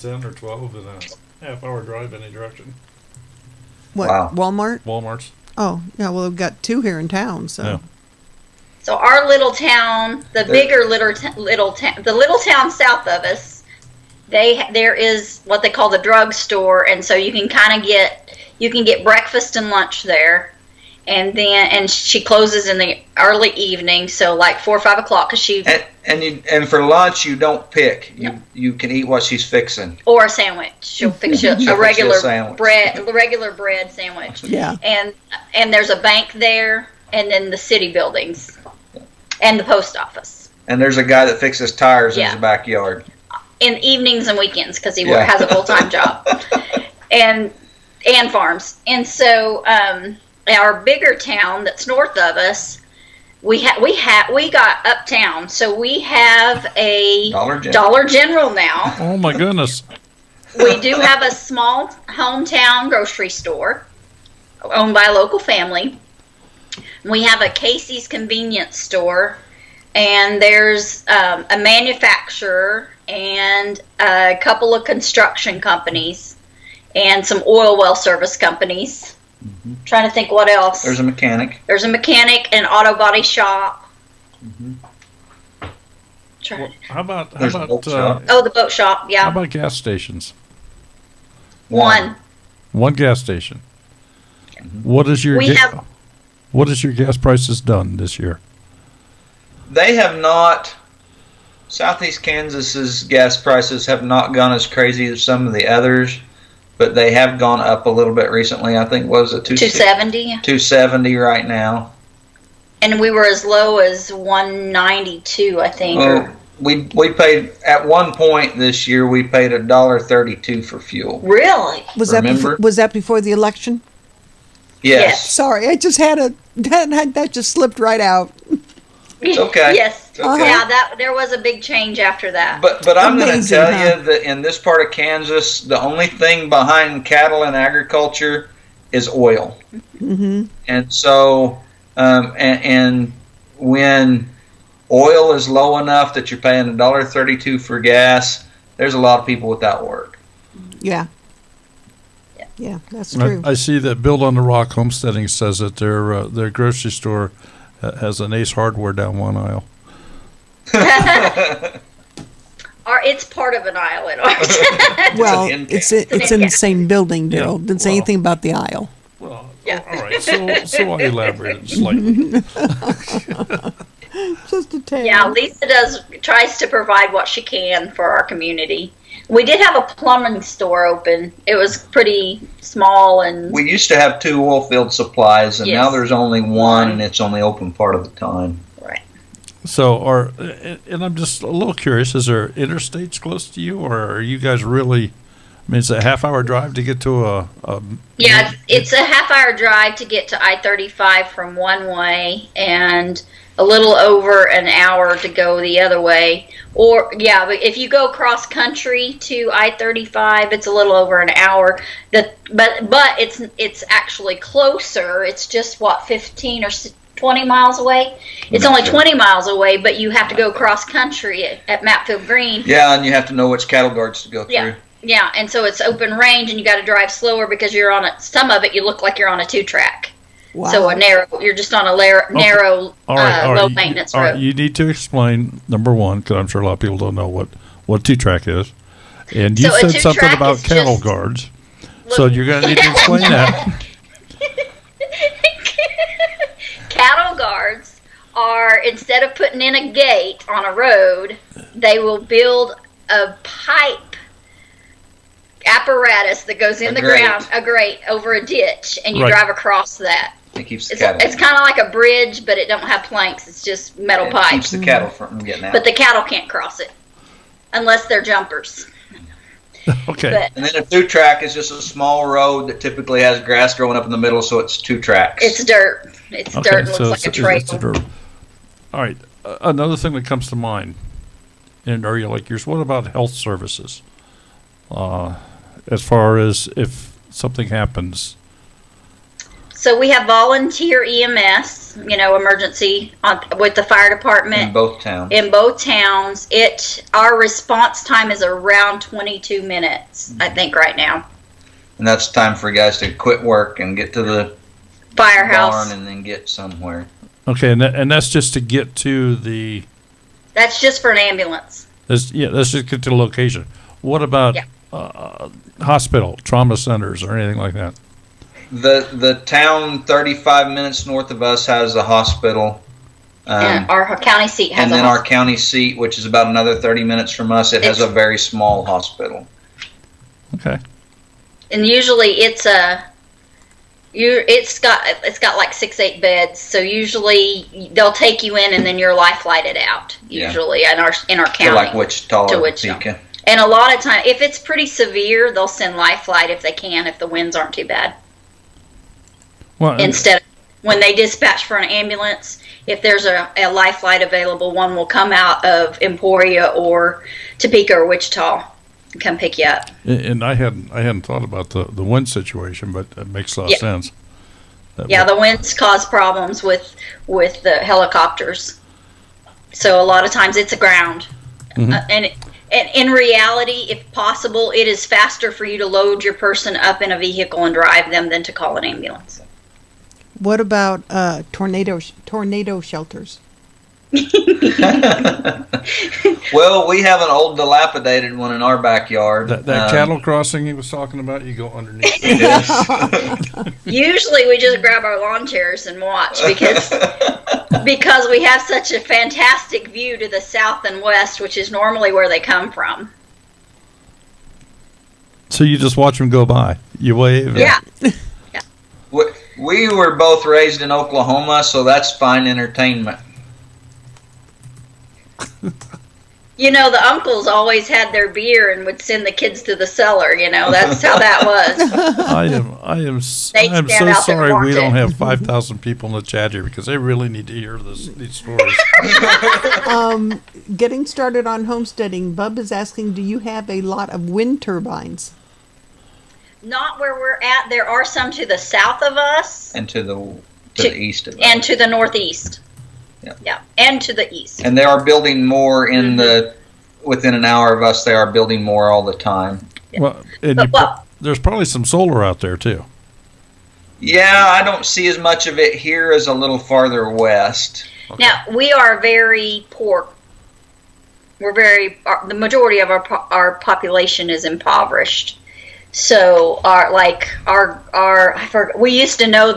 10 or 12 in a half-hour drive any direction. What? Wow. Walmart? Walmart's. Oh, yeah. Well, we've got 2 here in town, so. Yeah. So our little town, the little town south of us, there is what they call the drugstore, and so you can kind of get breakfast and lunch there, and she closes in the early evening, so like 4 or 5 o'clock, because she and for lunch you don't pick. You can eat what she's fixing. Or a sandwich. She'll fix you a regular sandwich. bread sandwich. Yeah. And there's a bank there, and then the city buildings, and the post office. And there's a guy that fixes tires in his backyard. In evenings and weekends, because he has a full-time job, and farms. And so our bigger town that's north of us, we got uptown, so we have a Dollar General now. Oh my goodness. We do have a small hometown grocery store owned by a local family. We have a Casey's convenience store, and there's a manufacturer and a couple of construction companies and some oil well service companies Trying to think what else. There's a mechanic. There's a mechanic, an auto body shop. Well, how about There's a boat shop. Oh, the boat shop. Yeah. how about gas stations? One. One gas station. What is your what is your gas prices done this year? They have not. Southeast Kansas's gas prices have not gone as crazy as some of the others, but they have gone up a little bit recently. I think what was it 270. 270 right now. And we were as low as 192, I think. Oh, we paid at one point this year. We paid $1.32 for fuel. Really? Was Remember? that before the election? Yes. Sorry, I just had that just slipped right out. It's okay. Yes. It's okay. Yeah, there was a big change after that. But I'm going to Amazing, tell huh? you that in this part of Kansas, the only thing behind cattle and agriculture is oil. Mm-hmm. And so, and when oil is low enough that you're paying $1.32 for gas, there's a lot of people without work. Yeah. Yeah, that's true. I see that Build on the Rock Homesteading says that their grocery store has an Ace Hardware down one aisle. Or it's part of an aisle at ours. Well, an end it's cap. in the same building, Daryl. Yeah, Didn't say well. anything about the aisle. Well, Yeah. all right. So I elaborated slightly. Just a tad. Yeah, Lisa tries to provide what she can for our community. We did have a plumbing store open. It was pretty small and We used to have 2 oil field supplies, and now Yes. there's only one, and it's only open part of the time. right. So and I'm just a little curious, is there interstates close to you, or are you guys really, I mean, it's a half-hour drive to get to a Yeah, it's a half-hour drive to get to I-35 from one way, and a little over an hour to go the other way. Or yeah, but if you go cross country to I-35, it's a little over an hour. But it's actually closer. It's just 15 or 20 miles away. It's only 20 miles away, but you have to go cross country at Mapfield Green. Yeah, and you have to know which cattle guards to go through. Yeah. Yeah, and so it's open range, and you got to drive slower because you're on some of it you look like you're on a 2-track. Wow. So you're just on a narrow, low maintenance All road. right, you need to explain, number one, because I'm sure a lot of people don't know what 2-track is. And you So a said something 2-track about is cattle just- guards. So you're going to need to explain that. Cattle guards are, instead of putting in a gate on a road, they will build a pipe apparatus that goes in A the grate. ground, a grate over a ditch, and you Right. drive across that. It keeps the It's cattle. kind of like a bridge, but it don't have planks. It's just metal It pipes. keeps the cattle from getting out. But the cattle can't cross it unless they're jumpers. Okay. But And then a 2-track is just a small road that typically has grass growing up in the middle, so it's 2 tracks. it's dirt. It's Okay, dirt and so looks like a trail. it's a dirt. All right. Another thing that comes to mind in an area like yours, what about health services? As far as if something happens. So we have volunteer EMS, emergency with the fire department in both towns. in both towns. Our response time is around 22 minutes, I think, right now. And that's time for guys to quit work and get to the Firehouse. barn and then get somewhere. Okay, and that's just to get to the. That's just for an ambulance. Let's just get to the location. What about Yeah. hospital, trauma centers, or anything like that? The town 35 minutes north of us has a hospital. And our county seat has And a then our hospital. county seat, which is about another 30 minutes from us, it has a very small hospital. Okay. And usually it's got like 6-8 beds. So usually they'll take you in and then you're life flighted out. Yeah. Usually in our county. To like Wichita To or Wichita. Topeka. And a lot of time, if it's pretty severe, they'll send life flight if they can, if the winds aren't too bad. Well, Instead, when they dispatch for an ambulance, if there's a life flight available, one will come out of Emporia or Topeka or Wichita and come pick you up. and I hadn't thought about the wind situation, but it makes a lot of sense. Yeah, the winds cause problems with the helicopters. So a lot of times it's aground. Mhm. And And in reality, if possible, it is faster for you to load your person up in a vehicle and drive them than to call an ambulance. What about tornado shelters? Well, we have an old dilapidated one in our backyard. That cattle crossing he was talking about, you go underneath. Usually we just grab our lawn chairs and watch because we have such a fantastic view to the south and west, which is normally where they come from. So you just watch them go by. You wave. Yeah. We were both raised in Oklahoma, so that's fine entertainment. You know, the uncles always had their beer and would send the kids to the cellar. You know, that's how that was. I am so stand out there and sorry watch we don't it. have 5,000 people in the chat here because they really need to hear these stories. Getting started on homesteading. Bub is asking, do you have a lot of wind turbines? Not where we're at. There are some to the south of us And to the east of us. and to the northeast. Yeah, and to the east. And they are building more within an hour of us. They are building more all the time. Well, and there's probably some solar out there too. Yeah, I don't see as much of it here as a little farther west. Okay. Now, we are very poor. The majority of our population is impoverished. So we used to know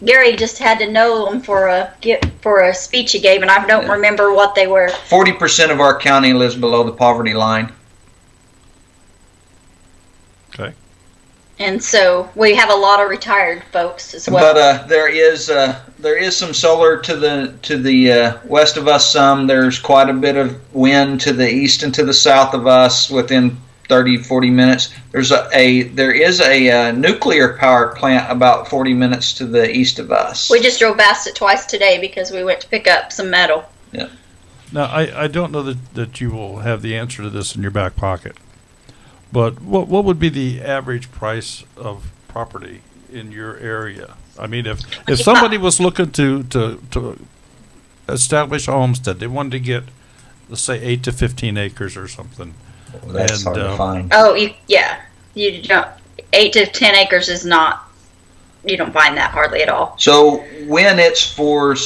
Gary just had to know them for a speech he gave, and I don't remember what they were. 40% of our county lives below the poverty line. Okay. And so we have a lot of retired folks as well. But there is some solar to the west of us. There's quite a bit of wind to the east and to the south of us within 30-40 minutes. There is a nuclear power plant about 40 minutes to the east of us. We just drove past it twice today because we went to pick up some metal. Yeah. Now, I don't know that you will have the answer to this in your back pocket, but what would be the average price of property in your area? I mean, if somebody was looking to establish a homestead, they wanted to get, let's say, 8 to 15 acres or something. Well, that's hard to find. Oh, you don't. 8 to 10 acres is not. You don't find that hardly at all. So when it's for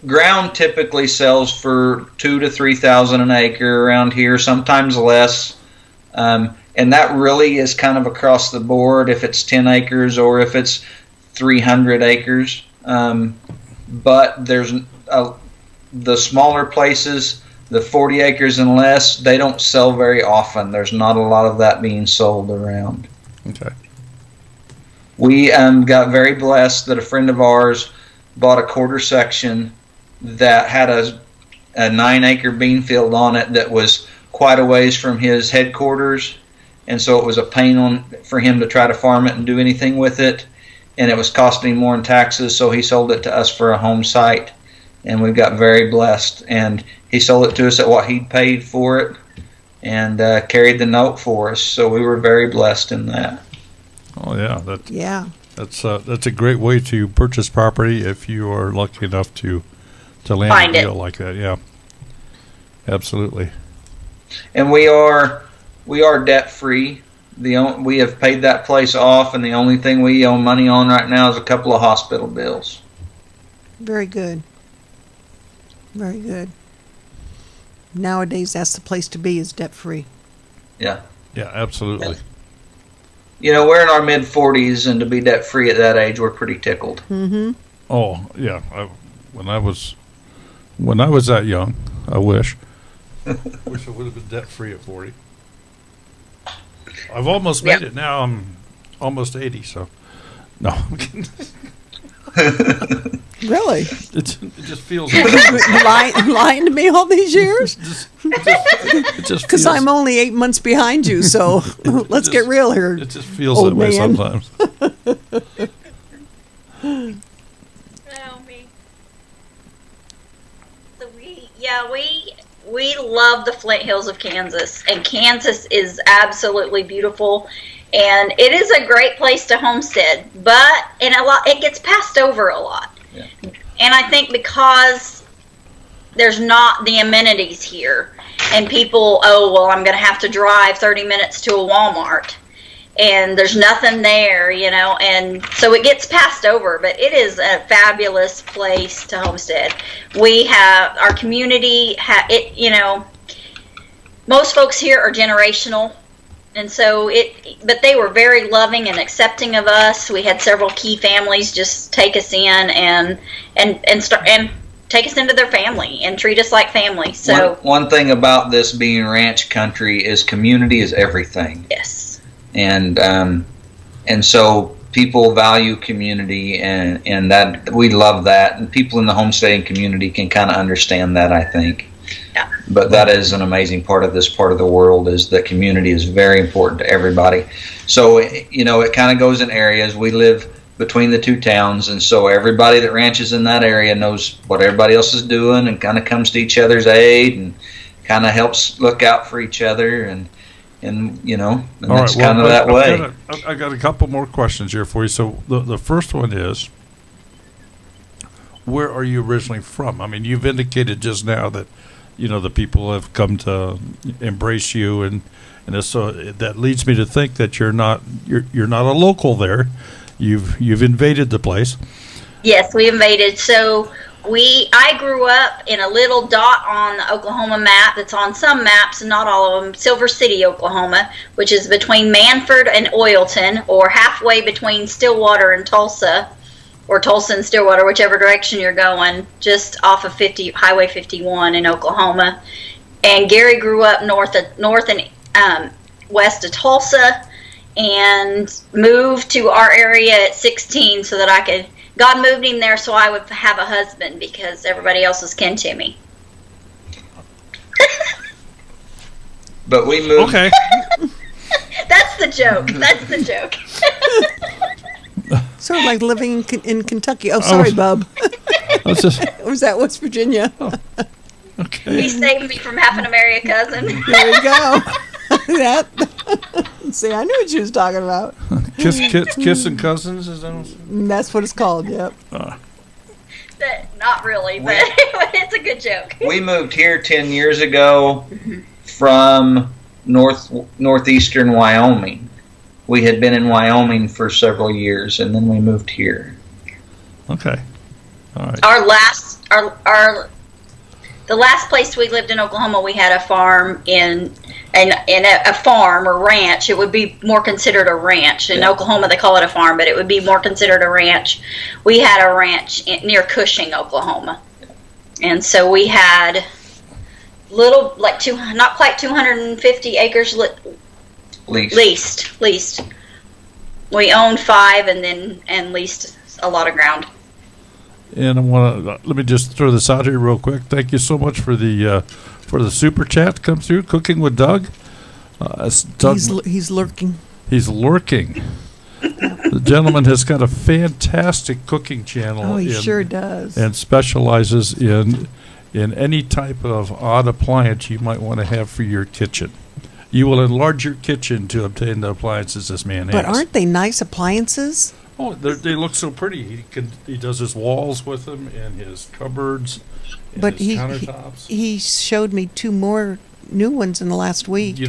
ground, typically sells for $2,000 to $3,000 an acre around here, sometimes less, and that really is kind of across the board. If it's 10 acres or if it's 300 acres, but there's the smaller places. The 40 acres and less, they don't sell very often. There's not a lot of that being sold around. Okay. We got very blessed that a friend of ours bought a quarter section that had a 9-acre bean field on it that was quite a ways from his headquarters. And so it was a pain for him to try to farm it and do anything with it. And it was costing more in taxes, so he sold it to us for a home site. And we got very blessed. And he sold it to us at what he'd paid for it and carried the note for us. So we were very blessed in that. Oh, yeah. That's a great way to purchase property if you are lucky enough to land a deal like that. Yeah, absolutely. And we are debt free. We have paid that place off, and the only thing we owe money on right now is a couple of hospital bills. Very good. Very good. Nowadays, that's the place to be, is debt-free. Yeah. Yeah, absolutely. You know, we're in our mid-40s, and to be debt-free at that age, we're pretty tickled. Mm-hmm. Oh, yeah. When I was that young, I wish I would have been debt-free at 40. I've almost made it now. I'm almost 80, so. No, I'm kidding. Really? It just feels lying to me all these years? it just Because I'm only 8 months behind you, so let's get real here. It just feels that way sometimes. Oh, me. So we love the Flint Hills of Kansas, and Kansas is absolutely beautiful. And it is a great place to homestead, but it gets passed over a lot. Yeah. And I think because there's not the amenities here, and people, oh, well, I'm going to have to drive 30 minutes to a Walmart, and there's nothing there, and so it gets passed over, but it is a fabulous place to homestead. We have our community, most folks here are generational, and so but they were very loving and accepting of us. We had several key families just take us in and take us into their family and treat us like family. So one thing about this being ranch country is community is everything. Yes. And so people value community, and that we love that, and people in the homesteading community can kind of understand that, I think. Yeah. But that is an amazing part of this part of the world, is that community is very important to everybody. So, it kind of goes in areas. We live between the two towns, and so everybody that ranches in that area knows what everybody else is doing and kind of comes to each other's aid and kind of helps look out for each other, and that's kind of that way. I got a couple more questions here for you. So the first one is, where are you originally from? I mean, you've indicated just now that the people have come to embrace you, and so that leads me to think that you're not a local there. You've invaded the place. Yes, we invaded. So I grew up in a little dot on the Oklahoma map that's on some maps, and not all of them, Silver City, Oklahoma, which is between Manford and Oilton, or halfway between Stillwater and Tulsa, or Tulsa and Stillwater, whichever direction you're going, just off of Highway 51 in Oklahoma. And Gary grew up north and west of Tulsa, and moved to our area at 16 so that God moved him there so I would have a husband, because everybody else was kin to me. But we moved. Okay. That's the joke. That's the joke. Sort of like living in Kentucky. Oh, sorry, Bub. Was that West Virginia? Okay. He saved me from having to marry a cousin. There you go. See, I knew what you was talking about. Kissing cousins, is that? That's what it's called. Yep. Not really, but it's a good joke. We moved here 10 years ago from northeastern Wyoming. We had been in Wyoming for several years, and then we moved here. Okay. All right. The last place we lived in Oklahoma, we had a farm in a farm or ranch. It would be more considered a ranch. In Oklahoma, they call it a farm, but it would be more considered a ranch. We had a ranch near Cushing, Oklahoma, and so we had not quite 250 acres leased. We owned 5 and leased a lot of ground. And let me just throw this out here real quick. Thank you so much for the super chat to come through. Cooking with Doug. Doug, he's lurking. He's lurking. The gentleman has got a fantastic cooking channel. Oh, he sure does. And specializes in any type of odd appliance you might want to have for your kitchen. You will enlarge your kitchen to obtain the appliances this man has. But aren't they nice appliances? Oh, they look so pretty. He does his walls with them, and his cupboards, and his countertops. He showed me 2 more new ones in the last week.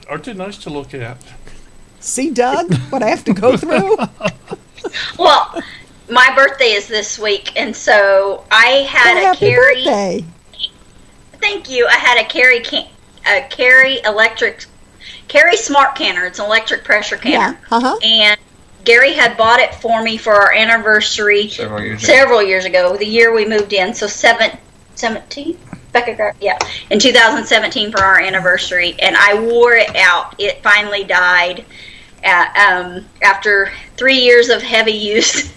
Aren't they nice to look at? See, Doug, what I have to go through? Well, my birthday is this week, and so I had a happy Carrie. Birthday. Thank you. I had a Carrie Smart Canner. It's an electric pressure canner. Yeah. And Gary had bought it for me for our anniversary several years ago, the year we moved in. So 17? In 2017 for our anniversary, and I wore it out. It finally died after 3 years of heavy use.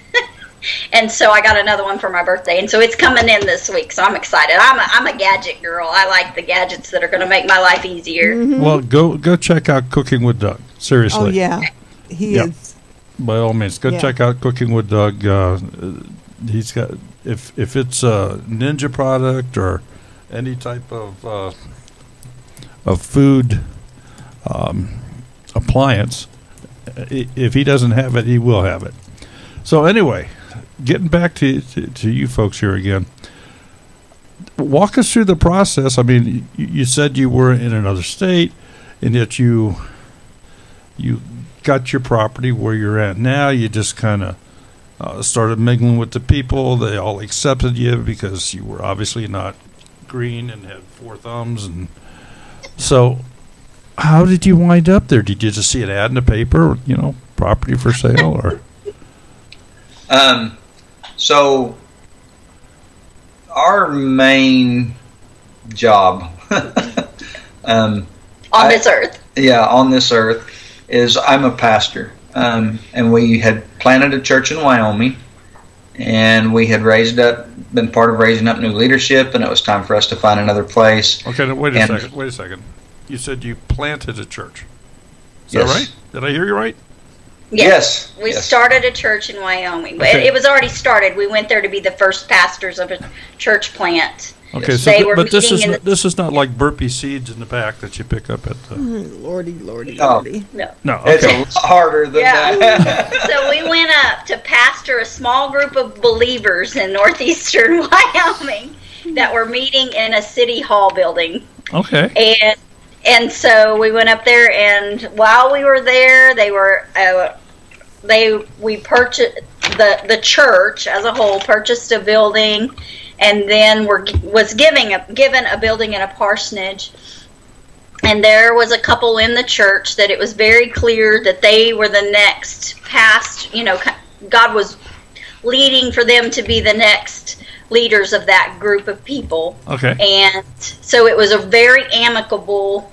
And so I got another one for my birthday, and so it's coming in this week. So I'm excited. I'm a gadget girl. I like the gadgets that are going to make my life easier. Mm-hmm. Well, go check out Cooking with Doug. Seriously. Oh yeah, he is. By all means, go check out Cooking with Doug. He's got if it's a Ninja product or any type of food appliance, if he doesn't have it, he will have it. So anyway, getting back to you folks here again. walk us through the process. I mean, you said you were in another state, and yet you got your property where you're at now. You just kind of started mingling with the people. They all accepted you because you were obviously not green and had four thumbs. And so how did you wind up there? Did you just see an ad in the paper, property for sale, or? So our main job On this earth. Yeah, on this earth is I'm a pastor. And we had planted a church in Wyoming, and we had been part of raising up new leadership, and it was time for us to find another place. Okay, now wait a second. You said you planted a church. Is Yes. that right? Did I hear you right? Yes. We Yes. started a church in Wyoming. But Okay. it was already started. We went there to be the first pastors of a church plant. Okay, They so were but this meeting is in not, this is not like burpee seeds in the back that you pick up at the. Lordy, lordy, Oh. lordy. No. No, It's okay. a lot harder than Yeah. that. So we went up to pastor a small group of believers in northeastern Wyoming that were meeting in a city hall building. Okay. And so we went up there, and while we were there, we purchased the church as a whole purchased a building, and then was given a building in a parsonage. And there was a couple in the church that it was very clear that they were the next God was leading for them to be the next leaders of that group of people. Okay. And so it was a very amicable,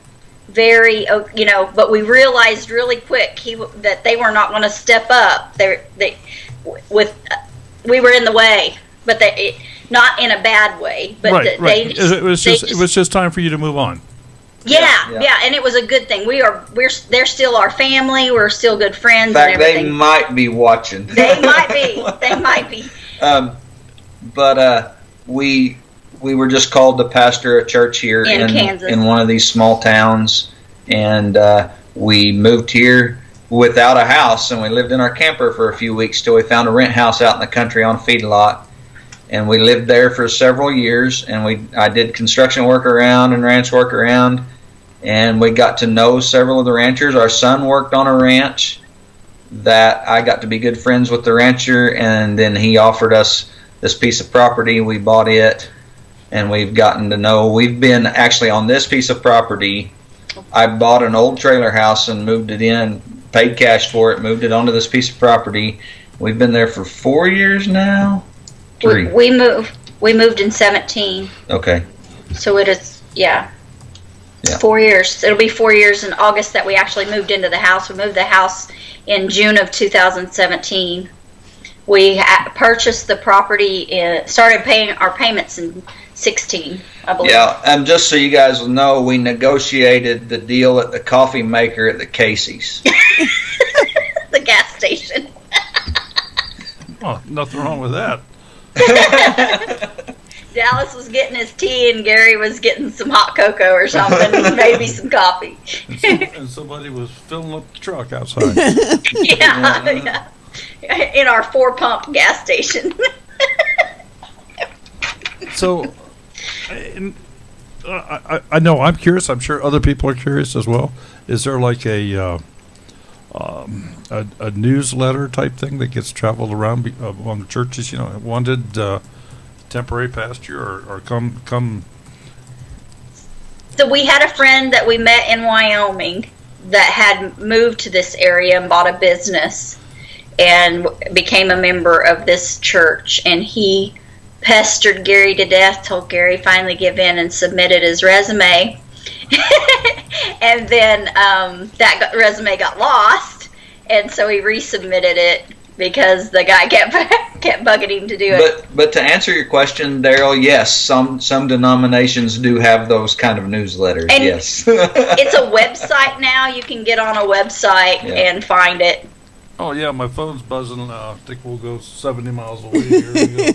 but we realized really quick that they were not going to step up. We were in the way, but not in a bad way. But Right. they It was just time for you to move on. yeah, and it was a good thing. They're still our family. We're still good friends. In fact, and everything. they might be watching. They might be. They might be. But we were just called to pastor a church here In Kansas. in one of these small towns, and we moved here without a house, and we lived in our camper for a few weeks till we found a rent house out in the country on a feedlot, and we lived there for several years. And I did construction work around and ranch work around, and we got to know several of the ranchers. Our son worked on a ranch that I got to be good friends with the rancher, and then he offered us this piece of property. We bought it, and we've gotten to know. We've been actually on this piece of property. I bought an old trailer house and moved it in, paid cash for it, moved it onto this piece of property. We've been there for 4 years now. 3. We moved in 2017. Okay. So it is, yeah. Yeah. 4 years. It'll be 4 years in August that we actually moved into the house. We moved the house in June of 2017. We purchased the property, started paying our payments in 16, I believe. Yeah, and just so you guys will know, we negotiated the deal at the coffee maker at the Casey's. The gas station. Oh, nothing wrong with that. Dallas was getting his tea and Gary was getting some hot cocoa or something, maybe some coffee. And somebody was filling up the truck outside. Yeah. In our 4-pump gas station. So, I know I'm curious. I'm sure other people are curious as well. Is there like a newsletter type thing that gets traveled around among the churches? Wanted temporary pasture or come. So we had a friend that we met in Wyoming that had moved to this area and bought a business and became a member of this church, and he pestered Gary to death till Gary finally gave in and submitted his resume. And then that resume got lost, and so he resubmitted it because the guy kept bugging him to do it. But to answer your question, Daryl, yes, some denominations do have those kind of newsletters. And yes. It's a website now. You can get on a website and find it. Oh yeah, my phone's buzzing. I think we'll go 70 miles away. Here we go.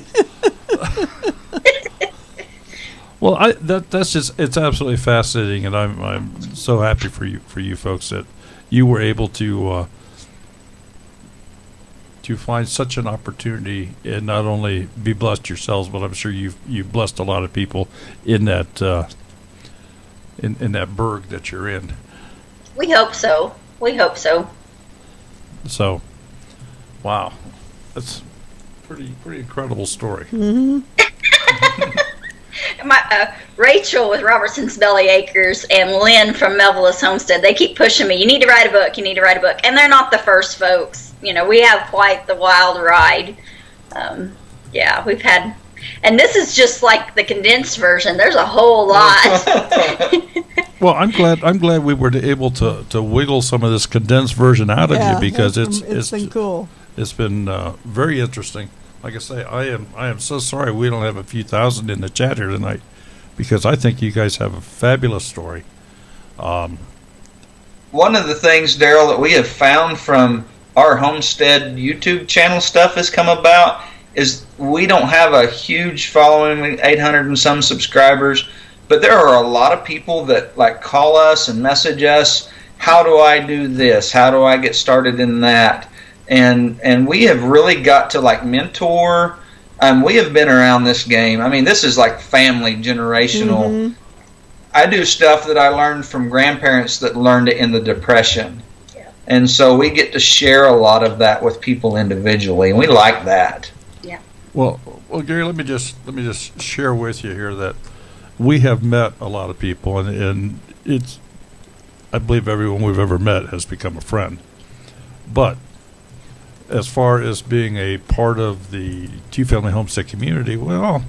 Well, that's just—it's absolutely fascinating, and I'm so happy for you folks that you were able to to find such an opportunity and not only be blessed yourselves, but I'm sure you've blessed a lot of people in that in that burg that you're in. We hope so. We hope so. So, wow, that's pretty incredible story. Rachel with Robertson's Belly Acres and Lynn from Melville's Homestead, they keep pushing me. You need to write a book. You need to write a book. And they're not the first folks. You know, we have quite the wild ride. Yeah, we've had, and this is just like the condensed version. There's a whole lot. Well, I'm glad we were able to wiggle some of this condensed version out of you, because it's been cool. It's been very interesting. Like I say, I am so sorry we don't have a few thousand in the chat here tonight, because I think you guys have a fabulous story. One of the things, Daryl, that we have found from our Homestead YouTube channel stuff has come about is we don't have a huge following, 800 and some subscribers, but there are a lot of people that like call us and message us, how do I do this? How do I get started in that? And we have really got to like mentor. We have been around this game. I mean, this is like family, generational. Mm-hmm. I do stuff that I learned from grandparents that learned it in the Depression. Yeah. And so we get to share a lot of that with people individually, and we like that. Yeah. Well, Gary, let me just share with you here that we have met a lot of people, and it's, I believe everyone we've ever met has become a friend. But as far as being a part of the two-family homestead community, well,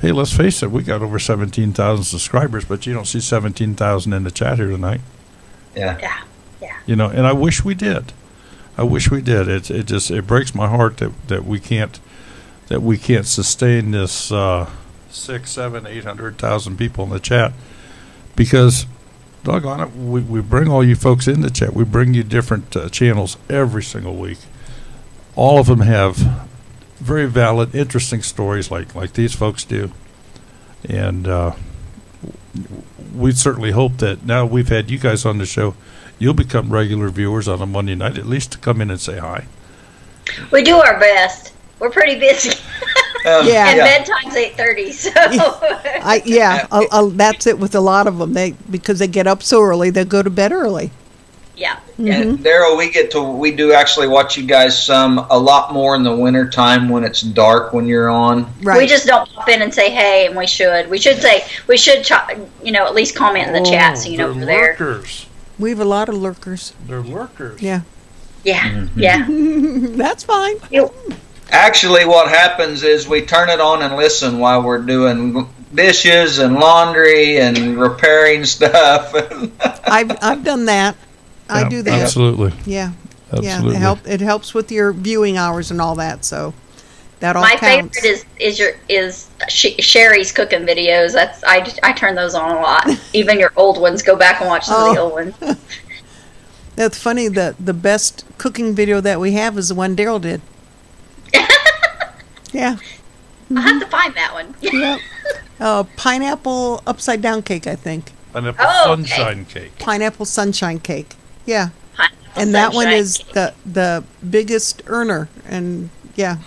hey, let's face it, we got over 17,000 subscribers, but you don't see 17,000 in the chat here tonight. Yeah. Yeah. Yeah. You know, and I wish we did. It breaks my heart that we can't sustain this 6, 7, 800,000 people in the chat, because doggone it, we bring all you folks in the chat. We bring you different channels every single week. All of them have very valid, interesting stories like these folks do. And we certainly hope that now we've had you guys on the show, you'll become regular viewers on a Monday night, at least to come in and say hi. We do our best. We're pretty busy. Yeah. And bedtime's 8:30, so. That's it with a lot of them. Because they get up so early, they go to bed early. Yeah. And Daryl, we do actually watch you guys a lot more in the winter time when it's dark when you're on. Right. We just don't pop in and say hey, and we should at least comment in the chat so you know we're there. Lurkers. We have a lot of lurkers. They're lurkers. Yeah. Yeah. Mm-hmm. Yeah. That's fine. Actually, what happens is we turn it on and listen while we're doing dishes and laundry and repairing stuff. I've done that. I do that. Absolutely. Yeah. Absolutely. Yeah. It helps with your viewing hours and all that. So that all My counts. favorite is Sherry's cooking videos. I turn those on a lot. Even your old ones. Go back and watch some of the old ones. That's funny. The best cooking video that we have is the one Daryl did. Yeah. I'll have to find that one. Yep. Pineapple upside down cake, I think. Pineapple sunshine cake. Pineapple sunshine cake. Yeah. Pineapple And that one is cake. the biggest earner. And yeah,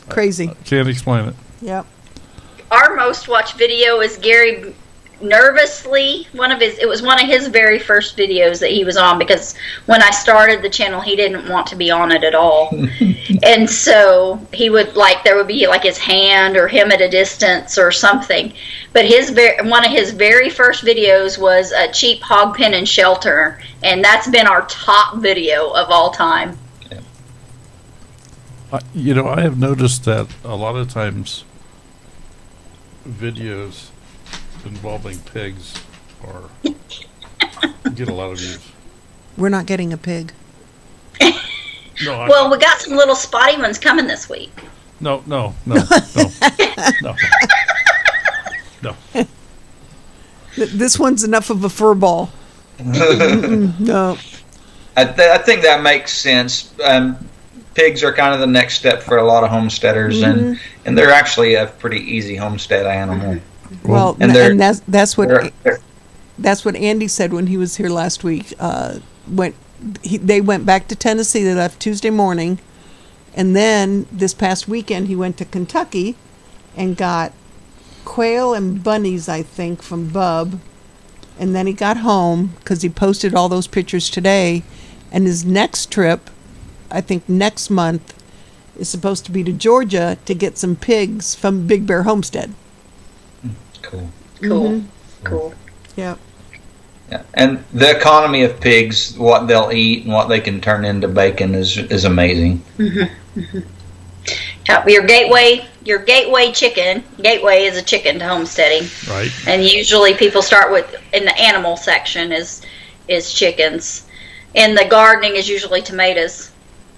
crazy. Can't explain it. Yep. Our most watched video is Gary nervously. It was one of his very first videos that he was on, because when I started the channel, he didn't want to be on it at all. And so he would there would be like his hand or him at a distance or something. But one of his very first videos was a cheap hog pen and shelter, and that's been our top video of all time. I have noticed that a lot of times videos involving pigs get a lot of views. We're not getting a pig. No, Well, we got some little spotty ones coming this week. No. No. This one's enough of a fur ball. No. I think that makes sense. Pigs are kind of the next step for a lot of homesteaders, and they're actually a pretty easy homestead animal. Well, and that's what Andy said when he was here last week. They went back to Tennessee. They left Tuesday morning, And then this past weekend, he went to Kentucky and got quail and bunnies, I think, from Bub. And then he got home because he posted all those pictures today. And his next trip, I think next month, is supposed to be to Georgia to get some pigs from Big Bear Homestead. Cool. Cool. Cool. Yep. Yeah. And the economy of pigs, what they'll eat and what they can turn into bacon is amazing. Your gateway chicken. Gateway is a chicken to homesteading. Right. And usually people start with, in the animal section is chickens. In the gardening is usually tomatoes.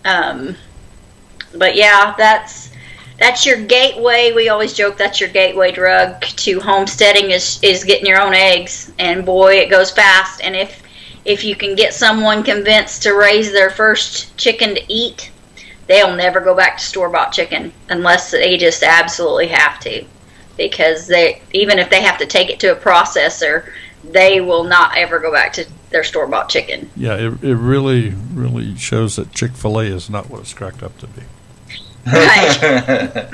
But yeah, that's your gateway. We always joke that's your gateway drug to homesteading is getting your own eggs. And boy, it goes fast. And if you can get someone convinced to raise their first chicken to eat, they'll never go back to store-bought chicken unless they just absolutely have to. Because even if they have to take it to a processor, they will not ever go back to their store-bought chicken. Yeah, it really, really shows that Chick-fil-A is not what it's cracked up to be. Right.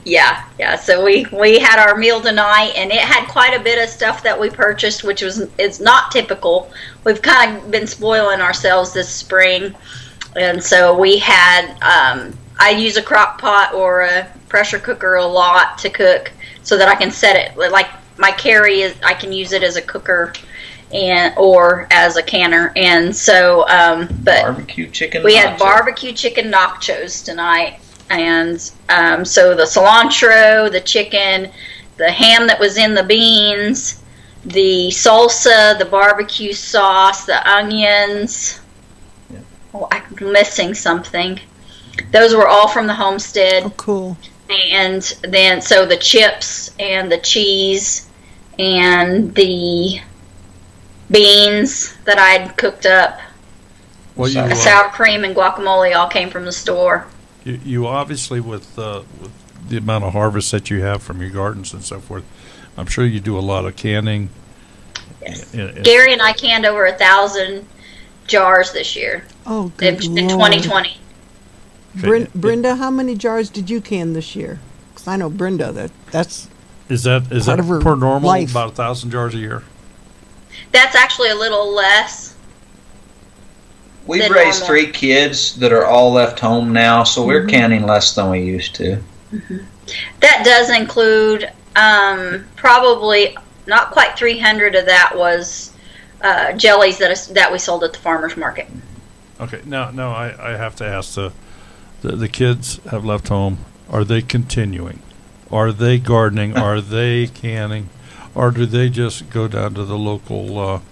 Yeah. So we had our meal tonight, and it had quite a bit of stuff that we purchased, which is not typical. We've kind of been spoiling ourselves this spring, and so we had. I use a crock pot or a pressure cooker a lot to cook, so that I can set it like my carry is. I can use it as a cooker or as a canner, and so but Barbecue chicken. we had barbecue chicken nachos tonight, and so the cilantro, the chicken, the ham that was in the beans, the salsa, the barbecue sauce, the onions. Yeah. Oh, I'm missing something. Those were all from the homestead. Oh, cool. And then so the chips and the cheese and the beans that I'd cooked up, Well, the sour cream and guacamole all came from the store. you obviously with the amount of harvest that you have from your gardens and so forth, I'm sure you do a lot of canning. Yes. And- Gary and I canned over 1,000 jars this year Oh, good in Lord. 2020. Okay. Brenda, how many jars did you can this year? Because I know Brenda, that's Is that part of her per normal? life. About 1,000 jars a year. That's actually a little less. We've than raised normal. 3 kids that are all left home now, so we're canning less than we used to. That does include probably not quite 300 of that was jellies that we sold at the farmer's market. Okay, now I have to ask the kids have left home. Are they continuing? Are they gardening? Are they canning? Or do they just go down to the local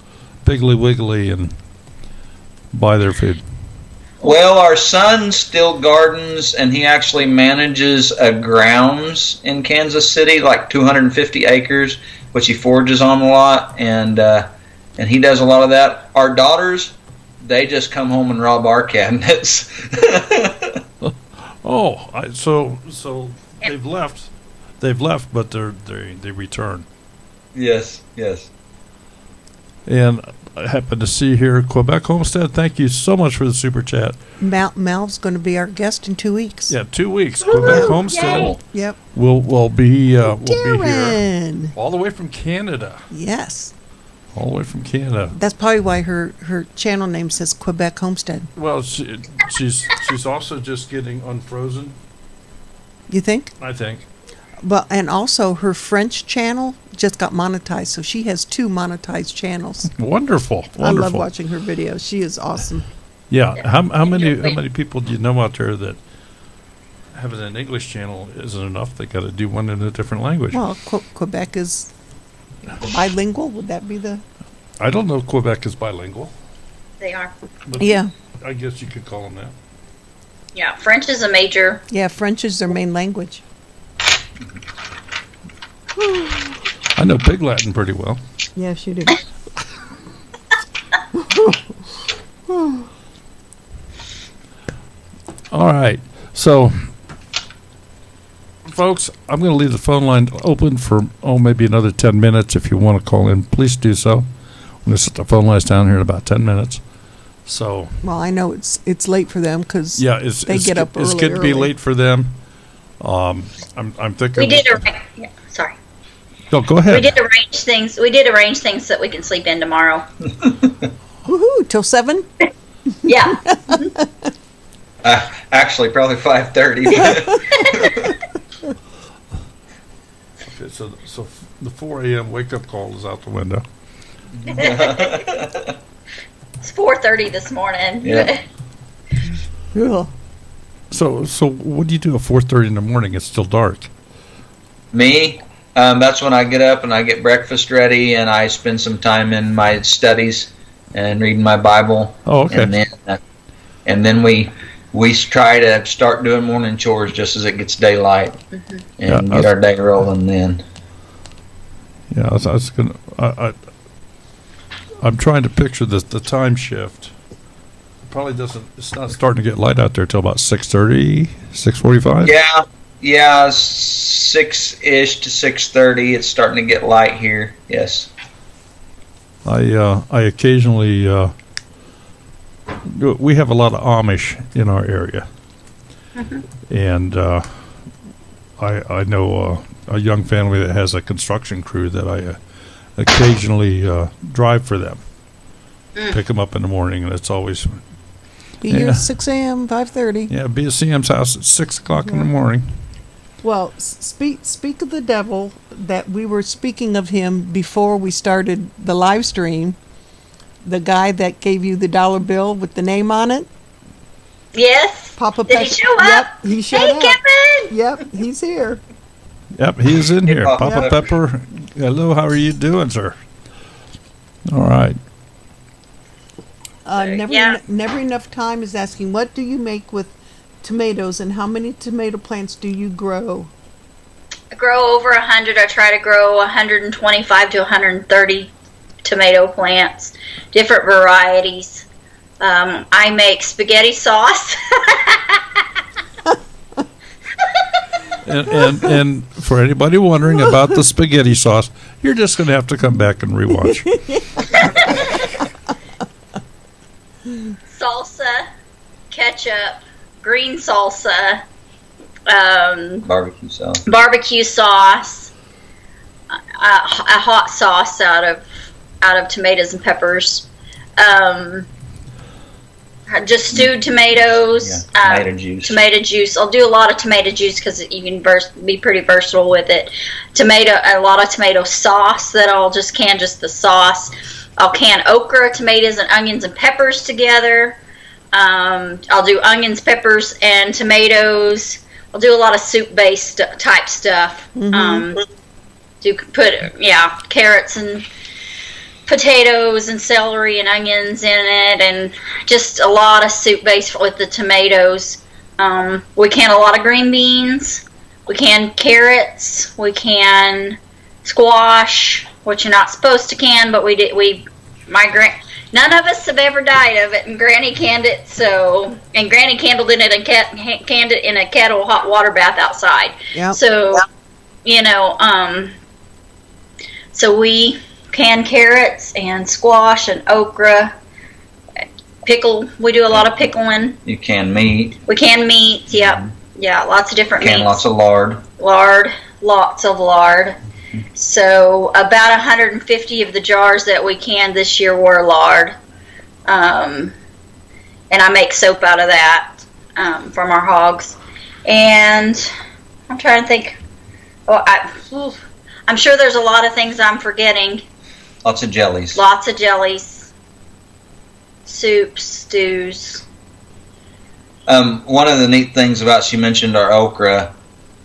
Piggly Wiggly and buy their food? Well, our son still gardens, and he actually manages a grounds in Kansas City, like 250 acres, which he forages on a lot, and he does a lot of that. Our daughters, they just come home and rob our cabinets. Oh, so they've left. They've left, but they return. Yes. And I happen to see here Quebec Homestead. Thank you so much for the super chat. Mal's going to be our guest in 2 weeks. Yeah, 2 weeks. Quebec Homestead Yep. will be here Darren. all the way from Canada. Yes. All the way from Canada. That's probably why her channel name says Quebec Homestead. Well, she's also just getting unfrozen, You think? I think. Well, and also her French channel just got monetized, so she has 2 monetized channels. Wonderful. I love watching her videos. She is awesome. Yeah. How many people do you know out there that having an English channel isn't enough? They got to do one in a different language. Well, Quebec is bilingual. Would that be the? I don't know if Quebec is bilingual. They are. But Yeah. I guess you could call them that. Yeah, French is a major. Yeah, French is their main language. I know Pig Latin pretty well. Yes, you do. All right. So, folks, I'm going to leave the phone line open for, maybe another 10 minutes. If you want to call in, please do so. I'm going to set the phone lines down here in about 10 minutes. So Well, I know it's late for them because yeah, they get up it's early. getting to be late for them. I'm thinking. We did sorry. No, go ahead. We did arrange things. We did arrange things so that we can sleep in tomorrow. Woohoo! Till 7. Yeah. Actually, probably 5:30. Okay, so the 4 a.m. wake up call is out the window. It's 4:30 this morning. Yeah. Cool. So what do you do at 4:30 in the morning? It's still dark. Me, that's when I get up and I get breakfast ready and I spend some time in my studies and reading my Bible. Oh, okay. And then we try to start doing morning chores just as it gets daylight and get our day rolling then. Yeah, I was gonna. I'm trying to picture the time shift. It probably doesn't. It's not starting to get light out there till about 6:30, 6:45. Yeah, 6-ish to 6:30. It's starting to get light here. Yes. I occasionally we have a lot of Amish in our area, and I know a young family that has a construction crew that I occasionally drive for them, pick them up in the morning, and it's always Be here at 6 a.m., 5:30. be at CM's house at 6 o'clock in the morning. Well, speak of the devil, that we were speaking of him before we started the live stream. The guy that gave you the dollar bill with the name on it. Yes. Papa Did he show up? Yep, he showed Hey, up. Kevin. Yep, he's here. Yep, he is in here. Papa Papa Pepper, hello, how are you doing, sir? All right. Never enough time is asking, what do you make with tomatoes and how many tomato plants do you grow? I grow over 100. I try to grow 125 to 130 tomato plants, different varieties. I make spaghetti sauce. And for anybody wondering about the spaghetti sauce, you're just going to have to come back and rewatch. Salsa, ketchup, green salsa, Barbecue sauce. barbecue sauce, a hot sauce out of tomatoes and peppers, just stewed tomatoes, Tomato juice. tomato juice. I'll do a lot of tomato juice because you can be pretty versatile with it. A lot of tomato sauce that I'll just can just the sauce. I'll can okra, tomatoes, and onions and peppers together. I'll do onions, peppers, and tomatoes. I'll do a lot of soup-based type stuff. Carrots and potatoes and celery and onions in it, and just a lot of soup-based with the tomatoes. We can a lot of green beans. We can carrots. We can squash, which you're not supposed to can, but we did. None of us have ever died of it, and Granny canned it. And Granny canned it in a kettle hot water bath outside. Yep. So, so we can carrots and squash and okra. Pickle. We do a lot of pickling. You can meat. We can meat. Yep. Yeah, lots of different meats. Lots of lard. Lots of lard. So about 150 of the jars that we canned this year were lard. And I make soap out of that from our hogs. And I'm trying to think. I'm sure there's a lot of things I'm forgetting. Lots of jellies. Lots of jellies. Soups, stews. One of the neat things about, she mentioned our okra.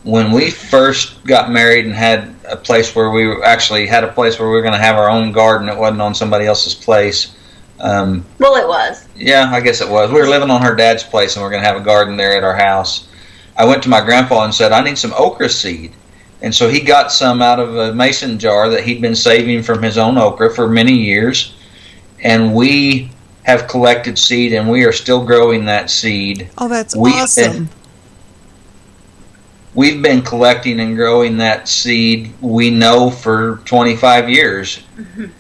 When we first got married and had a place where we were going to have our own garden, it wasn't on somebody else's place. Well, it was. Yeah, I guess it was. We were living on her dad's place, and we are going to have a garden there at our house. I went to my grandpa and said, I need some okra seed. And so he got some out of a mason jar that he'd been saving from his own okra for many years. And we have collected seed, and we are still growing that seed. Oh, that's awesome. We've been collecting and growing that seed, we know, for 25 years.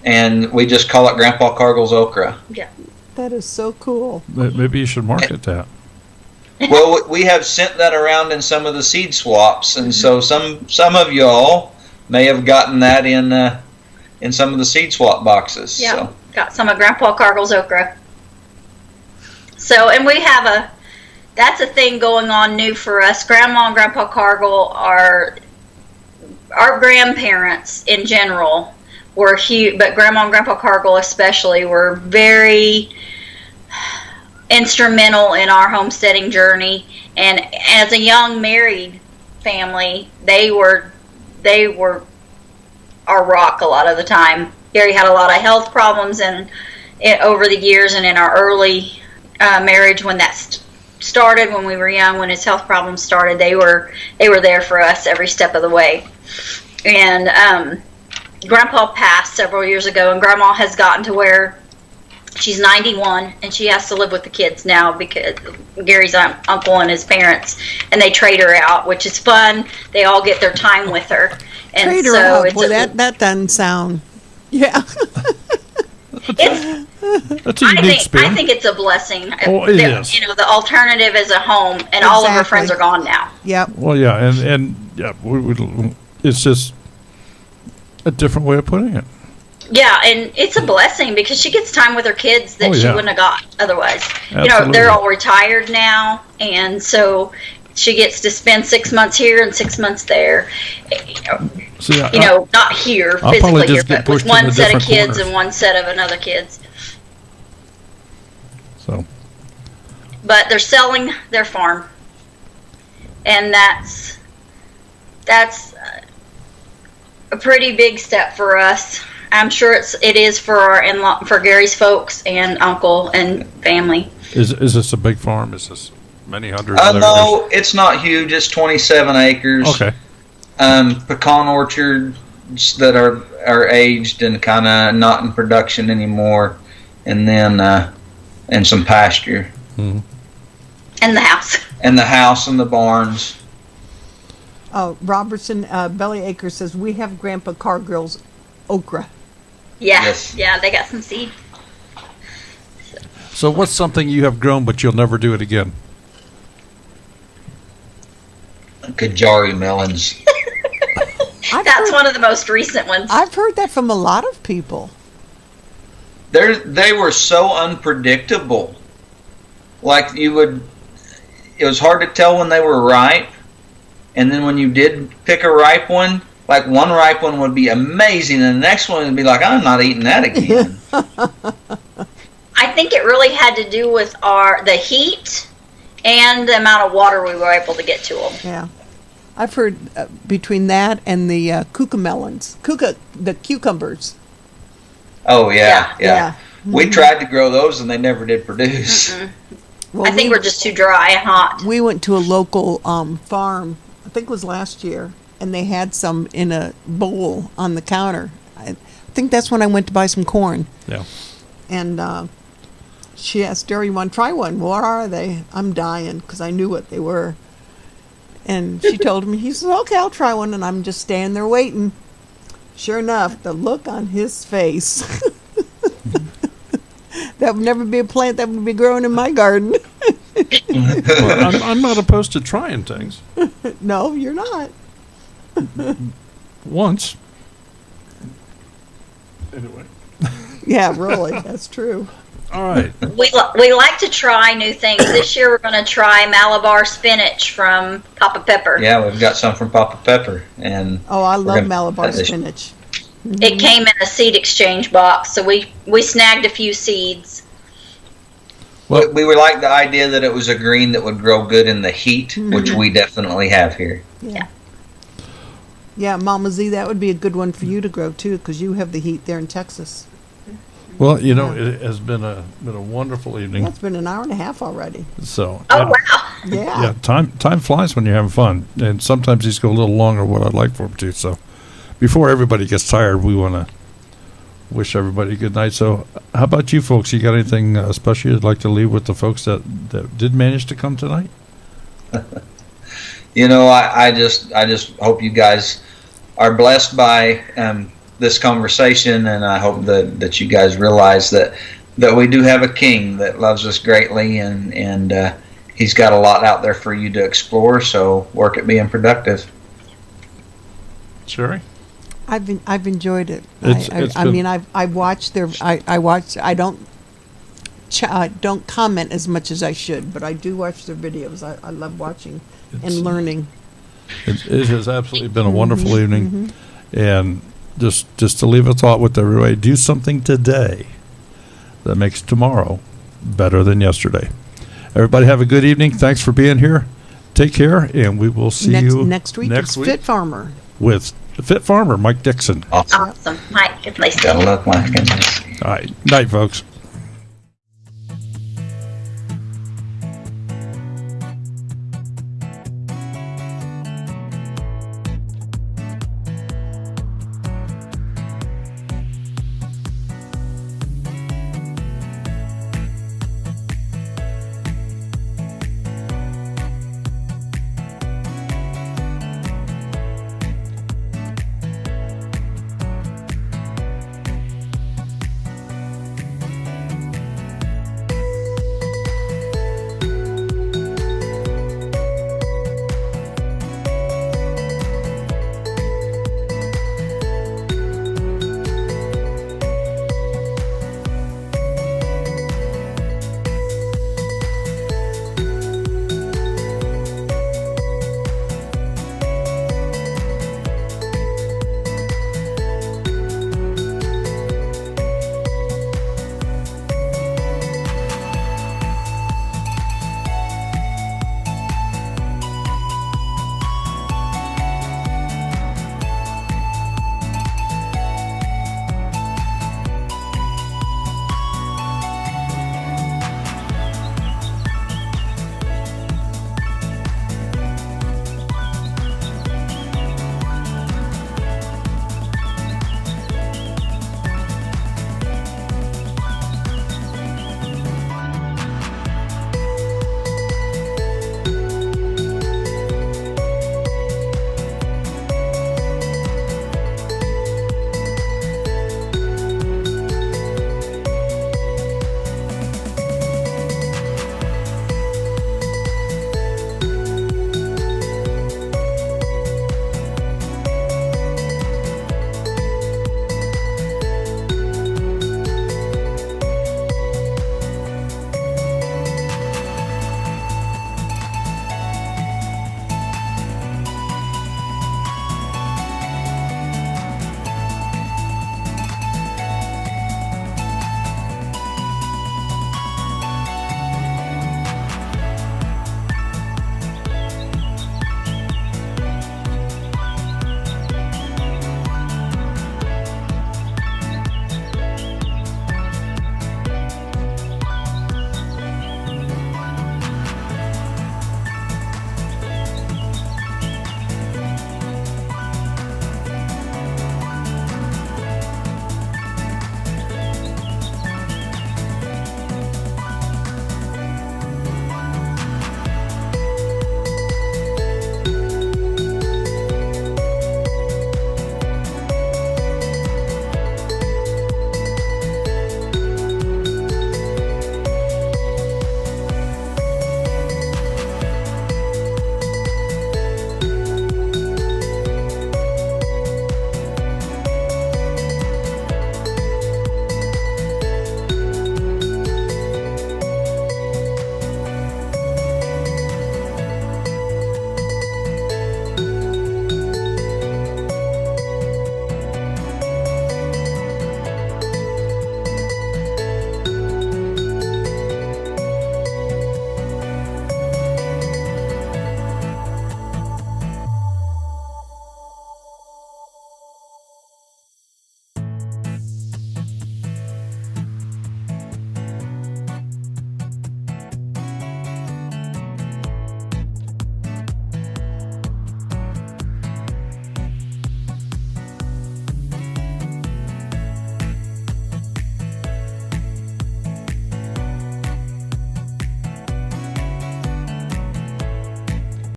And we just call it Grandpa Cargill's okra. Yeah. That is so cool. Maybe you should market that. Well, we have sent that around in some of the seed swaps, and so some of y'all may have gotten that in some of the seed swap boxes. Yeah, So. got some of Grandpa Cargill's okra. So, and we have that's a thing going on new for us. Grandma and Grandpa Cargill are, our grandparents in general were huge, but Grandma and Grandpa Cargill especially were very instrumental in our homesteading journey. And as a young married family, they were our rock a lot of the time. Gary had a lot of health problems over the years, and in our early marriage, when that started, when we were young, when his health problems started, they were there for us every step of the way. And Grandpa passed several years ago, and Grandma has gotten to where she's 91 and she has to live with the kids now because Gary's uncle and his parents, and they trade her out, which is fun. They all get their time with her. And Trade her so out. it's Boy, that doesn't sound. Yeah. That's a unique spin. I think it's a blessing. Oh, it is. You know, the alternative is a home, and all of her friends are gone now. Yep. Well, yeah, and yeah, it's just a different way of putting it. Yeah, and it's a blessing because she gets time with her kids that she wouldn't have got otherwise. Absolutely. You know, they're all retired now, and so she gets to spend 6 months here and 6 months there. See, Not here I'll physically here, just get but with pushed one into set of different kids corners. and one set of another kids. So, But they're selling their farm, and that's a pretty big step for us. I'm sure it is for our in-law, for Gary's folks and uncle and family. is this a big farm? Is this many hundreds? No, it's not huge. It's 27 acres. Okay. Pecan orchards that are aged and kind of not in production anymore, and then and some pasture. Mm-hmm. And the house. And the house and the barns. Oh, Robertson Bellyacre says we have Grandpa Cargill's okra. Yeah, Yes. yeah, they got some seed. So, what's something you have grown but you'll never do it again? Kajari melons. That's one of the most recent ones. I've heard that from a lot of people. They were so unpredictable. Like it was hard to tell when they were ripe, and then when you did pick a ripe one, like one ripe one would be amazing, and the next one would be like, I'm not eating that again. I think it really had to do with the heat and the amount of water we were able to get to them. Yeah. I've heard between that and the the cucumbers. Oh yeah. Yeah. We tried to grow those, and they never did produce. Well, I think we're just too dry and hot. We went to a local farm, I think it was last year, and they had some in a bowl on the counter. I think that's when I went to buy some corn. Yeah. And she asked, Jerry, you want to try one? What are they? I'm dying because I knew what they were. And she told him, he said, okay, I'll try one. And I'm just standing there waiting. Sure enough, the look on his face. That would never be a plant that would be growing in my garden. Well, I'm not opposed to trying things. No, you're not. Once. Anyway. Yeah, really, that's true. All right. We like to try new things. This year we're going to try Malabar spinach from Papa Pepper. Yeah, we've got some from Papa Pepper, and Oh, I love gonna- Malabar spinach. It came in a seed exchange box, so we snagged a few seeds. Well, we would like the idea that it was a green that would grow good in the heat, which we definitely have here. Yeah. Yeah, Mama Z, that would be a good one for you to grow too, because you have the heat there in Texas. well, you know, it has been a wonderful evening. That's been an hour and a half already. So. Oh, yeah. wow. Yeah. Yeah, time flies when you're having fun, and sometimes these go a little longer than what I'd like for them to. So, before everybody gets tired, we want to wish everybody a good night. So, how about you folks? You got anything special you'd like to leave with the folks that did manage to come tonight? You know, I just hope you guys are blessed by this conversation, and I hope that you guys realize that that we do have a king that loves us greatly, and he's got a lot out there for you to explore. So work at being productive. Sherry? I've enjoyed it. It's I been- mean, I watched their. I watch. I don't comment as much as I should, but I do watch their videos. I love watching and learning. It has absolutely been a wonderful evening. And just to leave a thought with everybody, do something today that makes tomorrow better than yesterday. Everybody have a good evening. Thanks for being here. Take care, and we will see you Next week. It's Fit Farmer. with the Fit Farmer, Mike Dixon. Awesome. Awesome. Mike, it's nice to Gotta love my goodness. All right. Night, folks.